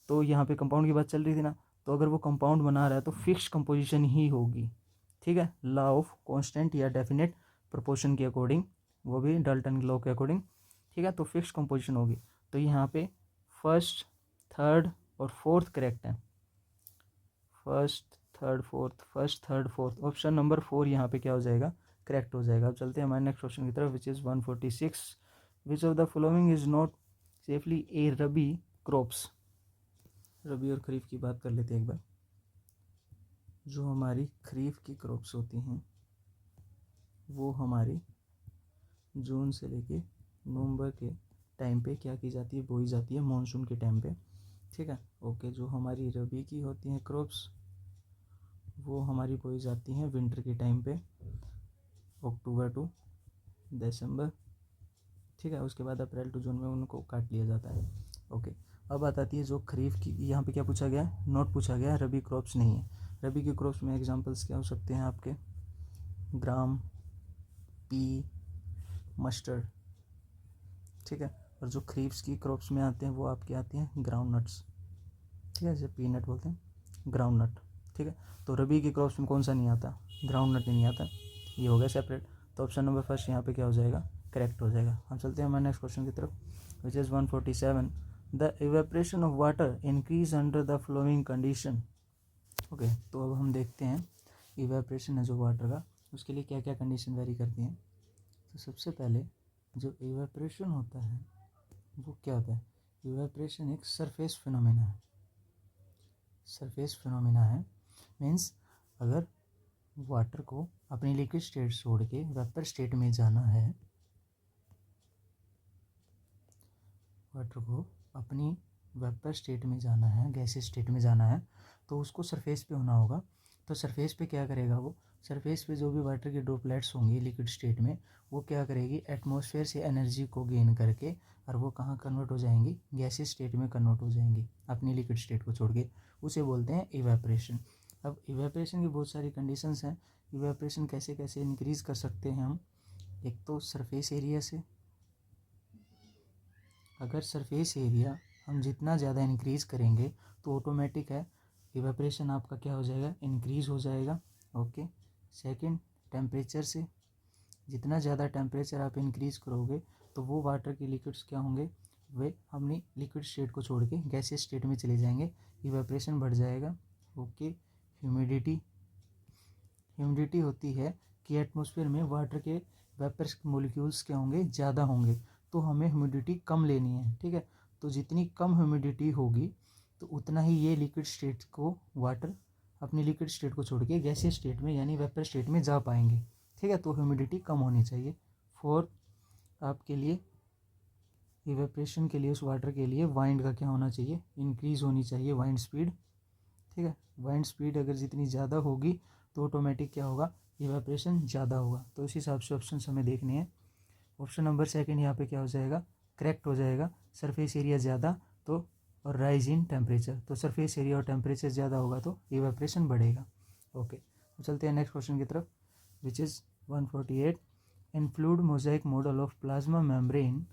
तो यहाँ पे कंपाउंड की बात चल रही थी ना, तो अगर वो कंपाउंड बना रहा है तो फिक्स कंपोजिशन ही होगी, ठीक है। लॉ ऑफ कांस्टेंट या डेफिनेट प्रोपोर्शन के अकॉर्डिंग, वो भी डाल्टन लॉ के अकॉर्डिंग, ठीक है। तो फिक्स कंपोजिशन होगी। तो यहाँ पे फर्स्ट, थर्ड और फोर्थ करेक्ट है। First third fourth, option number 4 यहाँ पे क्या हो जाएगा, करेक्ट हो जाएगा। अब चलते हैं हमारे नेक्स्ट क्वेश्चन की तरफ, which is 146। Which of the following is not safely a rabi crops. Rabi और खरीफ की बात कर लेते हैं एक बार। जो हमारी खरीफ की क्रॉप्स होती हैं वो हमारी जून से लेके नवंबर के टाइम पे क्या की जाती है, बोई जाती है, मानसून के टाइम पे, ठीक है। ओके, जो हमारी रबी की होती हैं क्रॉप्स वो हमारी बोई जाती हैं विंटर के टाइम पे, अक्टूबर टू दिसंबर, ठीक है। उसके बाद अप्रैल टू जून में उनको काट लिया जाता है। ओके, अब बात आती है जो खरीफ की। यहाँ पे क्या पूछा गया है, नोट पूछा गया है, रबी क्रॉप्स नहीं है। रबी की क्रॉप्स में एग्जांपल्स क्या हो सकते हैं आपके, ग्राम, पी, मस्टर्ड, ठीक है। और जो खरीफ की क्रॉप्स में आते हैं वो आपके आते हैं ग्राउंड नट्स, ठीक है, जैसे पीनट बोलते हैं, ग्राउंड नट, ठीक है। तो रबी की क्रॉप्स में कौन सा नहीं आता, ग्राउंड नट नहीं आता, ये हो गया सेपरेट। तो ऑप्शन नंबर फर्स्ट यहाँ पे क्या हो जाएगा, करेक्ट हो जाएगा। हम चलते हैं हमारे नेक्स्ट क्वेश्चन की तरफ, which is 147। The evaporation of water increase under the flowing condition. Okay, तो अब हम देखते हैं इवेपरेशन है जो वाटर का, उसके लिए क्या क्या कंडीशन वेरी करती हैं। तो सबसे पहले जो इवेपरेशन होता है वो क्या होता है, इवेपरेशन एक सरफेस फिनोमेना है। सरफेस फिनोमेना है मीन्स अगर वाटर को अपनी लिक्विड स्टेट छोड़ के वेपर स्टेट में जाना है, वाटर को अपनी वेपर स्टेट में जाना है, गैसीय स्टेट में जाना है, तो उसको सरफेस पे होना होगा। तो सरफेस पे क्या करेगा वो, सरफेस पे जो भी वाटर के ड्रॉपलेट्स होंगे लिक्विड स्टेट में, वो क्या करेगी, एटमॉस्फेयर से एनर्जी को गेन करके, और वो कहाँ कन्वर्ट हो जाएंगी, गैसीय स्टेट में कन्वर्ट हो जाएंगी अपनी लिक्विड स्टेट को छोड़ के, उसे बोलते हैं इवेपरेशन। अब इवेपरेशन की बहुत सारी कंडीशंस हैं। इवेपरेशन कैसे कैसे इंक्रीज़ कर सकते हैं हम, एक तो सरफेस एरिया से। अगर सरफेस एरिया हम जितना ज़्यादा इंक्रीज़ करेंगे तो ऑटोमेटिक है इवेपरेशन आपका क्या हो जाएगा, इंक्रीज़ हो जाएगा। ओके, सेकंड, टेम्परेचर से। जितना ज़्यादा टेम्परेचर आप इंक्रीज़ करोगे तो वो वाटर के लिक्विड्स क्या होंगे, वे अपनी लिक्विड स्टेट को छोड़ के गैसीय स्टेट में चले जाएंगे, इवेपरेशन बढ़ जाएगा। Okay, humidity. ह्यूमिडिटी होती है कि एटमॉस्फेयर में वाटर के वेपर्स मॉलिक्यूल्स क्या होंगे, ज़्यादा होंगे, तो हमें ह्यूमिडिटी कम लेनी है, ठीक है। तो जितनी कम ह्यूमिडिटी होगी तो उतना ही ये लिक्विड स्टेट को, वाटर अपनी लिक्विड स्टेट को छोड़ के गैसीय स्टेट में यानी वेपर स्टेट में जा पाएंगे, ठीक है। तो ह्यूमिडिटी कम होनी चाहिए। फोर्थ, आपके लिए इवेपरेशन के लिए उस वाटर के लिए वाइंड का क्या होना चाहिए, इंक्रीज़ होनी चाहिए वाइंड स्पीड, ठीक है। वाइंड स्पीड अगर जितनी ज़्यादा होगी तो ऑटोमेटिक क्या होगा, इवेपरेशन ज़्यादा होगा। तो इस हिसाब से ऑप्शन हमें देखने हैं। ऑप्शन नंबर सेकंड यहाँ पे क्या हो जाएगा, करेक्ट हो जाएगा। सरफेस एरिया ज़्यादा तो और राइज इन टेम्परेचर, तो सरफेस एरिया और टेम्परेचर ज़्यादा होगा तो इवेपरेशन बढ़ेगा। ओके, तो चलते हैं नेक्स्ट क्वेश्चन की तरफ, which is 148। In fluid mosaic model of plasma membrane.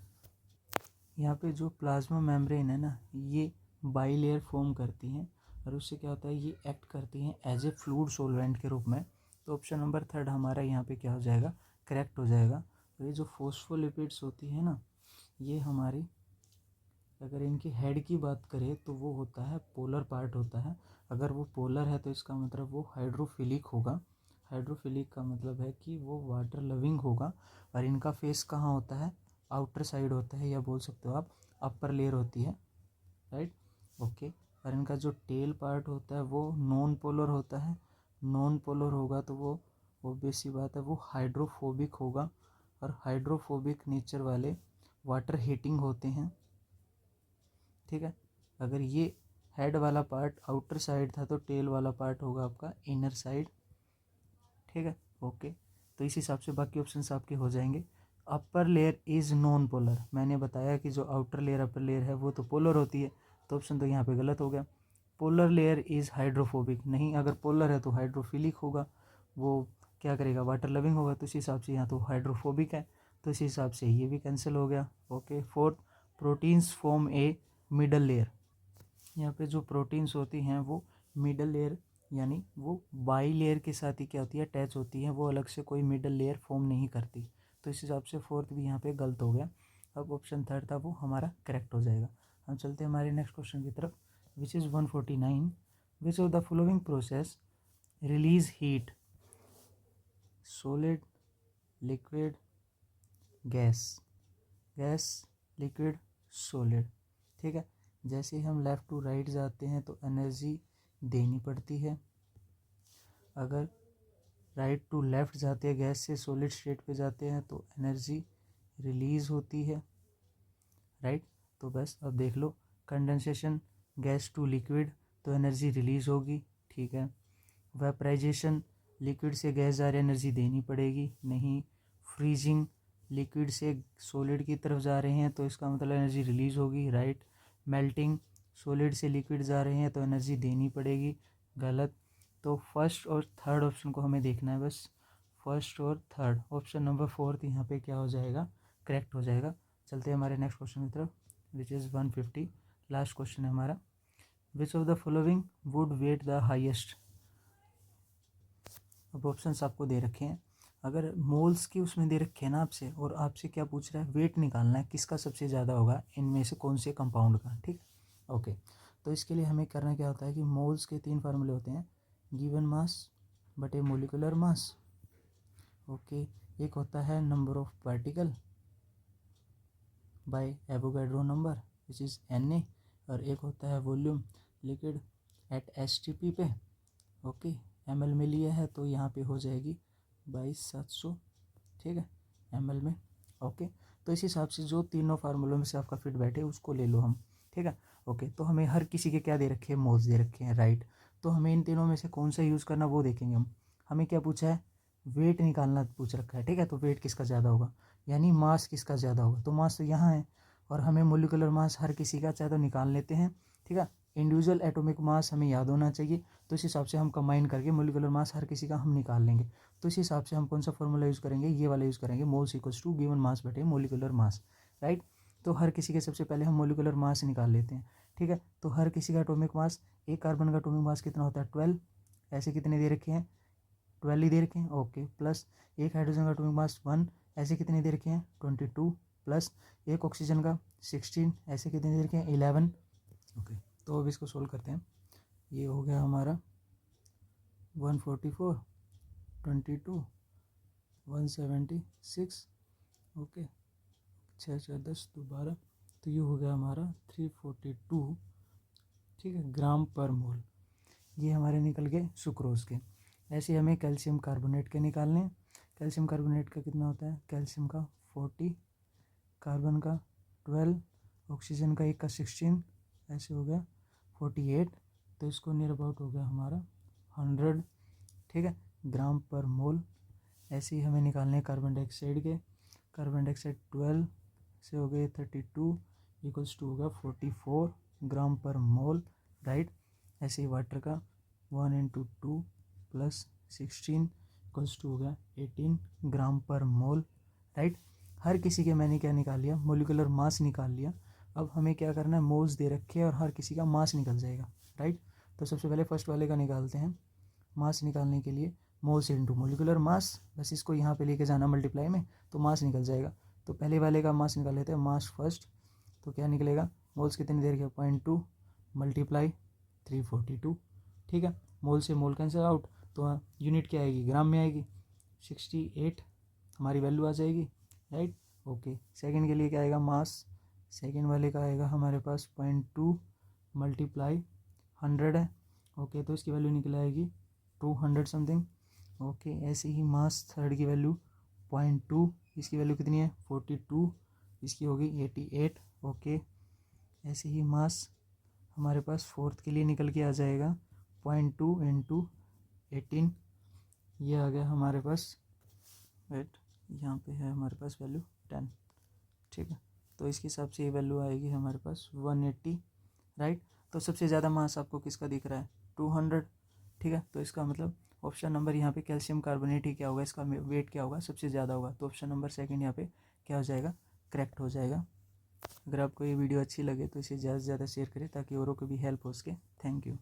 यहाँ पे जो प्लाज्मा मेम्ब्रेन है ना, ये बाइलेयर फॉर्म करती हैं और उससे क्या होता है, ये एक्ट करती हैं एज ए फ्लूइड सॉल्वेंट के रूप में। तो ऑप्शन नंबर थर्ड हमारा यहाँ पे क्या हो जाएगा, करेक्ट हो जाएगा। और ये जो फॉस्फोलिपिड्स होती है ना, ये हमारी, अगर इनकी हेड की बात करें तो वो होता है पोलर पार्ट होता है। अगर वो पोलर है तो इसका मतलब वो हाइड्रोफिलिक होगा। हाइड्रोफिलिक का मतलब है कि वो वाटर लविंग होगा। और इनका फेस कहाँ होता है, आउटर साइड होता है, या बोल सकते हो आप अपर लेयर होती है, राइट। ओके, और इनका जो टेल पार्ट होता है वो नॉन पोलर होता है। नॉन पोलर होगा तो वो ऑब्वियस सी बात है वो हाइड्रोफोबिक होगा, और हाइड्रोफोबिक नेचर वाले वाटर हीटिंग होते हैं, ठीक है। अगर ये हेड वाला पार्ट आउटर साइड था तो टेल वाला पार्ट होगा आपका इनर साइड, ठीक है। ओके, तो इस हिसाब से बाकी ऑप्शंस आपके हो जाएंगे। Upper layer is non polar. मैंने बताया कि जो आउटर लेयर अपर लेयर है वो तो पोलर होती है, तो ऑप्शन तो यहाँ पे गलत हो गया। पोलर लेयर इज़ हाइड्रोफोबिक, नहीं, अगर पोलर है तो हाइड्रोफिलिक होगा, वो क्या करेगा, वाटर लविंग होगा, तो इस हिसाब से यहाँ तो हाइड्रोफोबिक है, तो इस हिसाब से ये भी कैंसिल हो गया। ओके, फोर्थ, प्रोटीन्स फॉर्म ए मिडल लेयर। यहाँ पे जो प्रोटीन्स होती हैं वो मिडल लेयर यानी वो बाई लेयर के साथ ही क्या होती है, अटैच होती हैं, वो अलग से कोई मिडल लेयर फॉर्म नहीं करती, तो इस हिसाब से फोर्थ भी यहाँ पे गलत हो गया। अब ऑप्शन थर्ड था वो हमारा करेक्ट हो जाएगा। हम चलते हैं हमारे नेक्स्ट क्वेश्चन की तरफ, which is 149। Which of the following process release heat, solid, liquid, gas, gas, liquid, solid. ठीक है, जैसे हम लेफ़्ट टू राइट जाते हैं तो एनर्जी देनी पड़ती है, अगर राइट टू लेफ़्ट जाते हैं गैस से सॉलिड स्टेट पे जाते हैं तो एनर्जी रिलीज़ होती है, राइट। तो बस अब देख लो, कंडेंसेशन गैस टू लिक्विड तो एनर्जी रिलीज़ होगी, ठीक है। वेपराइजेशन लिक्विड से गैस जा रही एनर्जी देनी पड़ेगी, नहीं। फ्रीजिंग लिक्विड से सॉलिड की तरफ जा रहे हैं तो इसका मतलब एनर्जी रिलीज़ होगी, राइट। मेल्टिंग सॉलिड से लिक्विड जा रहे हैं तो एनर्जी देनी पड़ेगी, गलत। तो फर्स्ट और थर्ड ऑप्शन को हमें देखना है बस, फर्स्ट और थर्ड, ऑप्शन नंबर फोर्थ यहाँ पे क्या हो जाएगा, करेक्ट हो जाएगा। चलते हैं हमारे नेक्स्ट क्वेश्चन की तरफ, विच इज़ 150, लास्ट क्वेश्चन है हमारा। Which of the following would weight the highest. अब ऑप्शंस आपको दे रखे हैं, अगर मोल्स की उसमें दे रखे हैं ना आपसे, और आपसे क्या पूछ रहा है, वेट निकालना है किसका सबसे ज़्यादा होगा इनमें से कौन से कंपाउंड का, ठीक। ओके, तो इसके लिए हमें करना क्या होता है कि मोल्स के 3 फार्मूले होते हैं, गिवन मास बटे मोलिकुलर मास, ओके। एक होता है number of particle by Avogadro number which is Na, और एक होता है वॉल्यूम लिक्विड एट STP पे, ओके। ml में लिया है तो यहाँ पे हो जाएगी 22,700, ठीक है, ml में, ओके। तो इस हिसाब से जो तीनों फार्मूलों में से आपका फिट बैठे उसको ले लो हम, ठीक है, ओके। तो हमें हर किसी के क्या दे रखे हैं, मोल्स दे रखे हैं, राइट। तो हमें इन तीनों में से कौन सा यूज़ करना वो देखेंगे हम। हमें क्या पूछा है, वेट निकालना पूछ रखा है, ठीक है। तो वेट किसका ज़्यादा होगा यानी मास किसका ज़्यादा होगा, तो मास तो यहाँ है, और हमें मोलिकुलर मास हर किसी का चाहे तो निकाल लेते हैं, ठीक है। इंडिविजुअल एटॉमिक मास हमें याद होना चाहिए, तो इस हिसाब से हम कंबाइन करके मोलिकुलर मास हर किसी का हम निकाल लेंगे। तो इस हिसाब से हम कौन सा फॉर्मूला यूज़ करेंगे, ये वाला यूज़ करेंगे, moles equals to given mass बटे मोलिकुलर मास, राइट। तो हर किसी के सबसे पहले हम मोलिकुलर मास निकाल लेते हैं, ठीक है। तो हर किसी का एटॉमिक मास, एक कार्बन का एटॉमिक मास कितना होता है 12, ऐसे कितने दे रखे हैं 12 ही दे रखे हैं, ओके। प्लस एक हाइड्रोजन का एटॉमिक मास 1, ऐसे कितने दे रखे हैं 22, प्लस एक ऑक्सीजन का 16, ऐसे कितने दे रखे हैं 11, ओके। तो अब इसको सोल्व करते हैं, ये हो गया हमारा 144, 22, 176, ओके, 6 6 10 2 12, तो ये हो गया हमारा 342, ठीक है, ग्राम पर मोल। ये हमारे निकल गए सुक्रोज के। ऐसे हमें कैल्शियम कार्बोनेट के निकालने हैं। कैल्शियम कार्बोनेट का कितना होता है, कैल्शियम का 40, कार्बन का 12, ऑक्सीजन का एक का 16, ऐसे हो गया 48, तो इसको नियर अबाउट हो गया हमारा 100, ठीक है, ग्राम पर मोल। ऐसे ही हमें निकालने हैं कार्बन डाइऑक्साइड के, कार्बन डाइऑक्साइड 12 से हो गए 32 इक्वल्स टू होगा 44 ग्राम पर मोल, राइट। ऐसे ही वाटर का 1 इंटू 2 प्लस 16 इक्वल्स टू होगा 18 ग्राम पर मोल, राइट। हर किसी के मैंने क्या निकाल लिया, मोलिकुलर मास निकाल लिया। अब हमें क्या करना है, मोल्स दे रखे हैं और हर किसी का मास निकल जाएगा, राइट। तो सबसे पहले फर्स्ट वाले का निकालते हैं। मास निकालने के लिए मोल्स इंटू मोलिकुलर मास, बस इसको यहाँ पे लेके जाना मल्टीप्लाई में, तो मास निकल जाएगा। तो पहले वाले का मास निकाल लेते हैं, मास फर्स्ट, तो क्या निकलेगा, मोल्स कितनी देर के 0.2 मल्टीप्लाई 342, ठीक है। मोल से मोल कैंसिल आउट, तो यूनिट क्या आएगी, ग्राम में आएगी, 68 हमारी वैल्यू आ जाएगी, राइट, ओके। सेकंड के लिए क्या आएगा, मास सेकंड वाले का आएगा हमारे पास 0.2 मल्टीप्लाई 100 है, ओके, तो इसकी वैल्यू निकल आएगी 200 समथिंग, ओके। ऐसे ही मास थर्ड की वैल्यू 0.2, इसकी वैल्यू कितनी है 42, इसकी होगी 88, ओके। ऐसे ही मास हमारे पास फोर्थ के लिए निकल के आ जाएगा 0.2 इंटू 18, ये आ गया हमारे पास, राइट, यहाँ पे है हमारे पास वैल्यू 10, ठीक है। तो इसके हिसाब से ये वैल्यू आएगी हमारे पास 180, राइट। तो सबसे ज़्यादा मास आपको किसका दिख रहा है? 200, ठीक है। तो इसका मतलब ऑप्शन नंबर यहाँ पे कैल्शियम कार्बोनेट ही क्या होगा, इसका वेट क्या होगा, सबसे ज़्यादा होगा। तो ऑप्शन नंबर सेकंड यहाँ पे क्या हो जाएगा? करेक्ट हो जाएगा। अगर आपको ये वीडियो अच्छी लगे तो इसे ज़्यादा से ज़्यादा शेयर करें ताकि औरों को भी हेल्प हो सके। Thank you.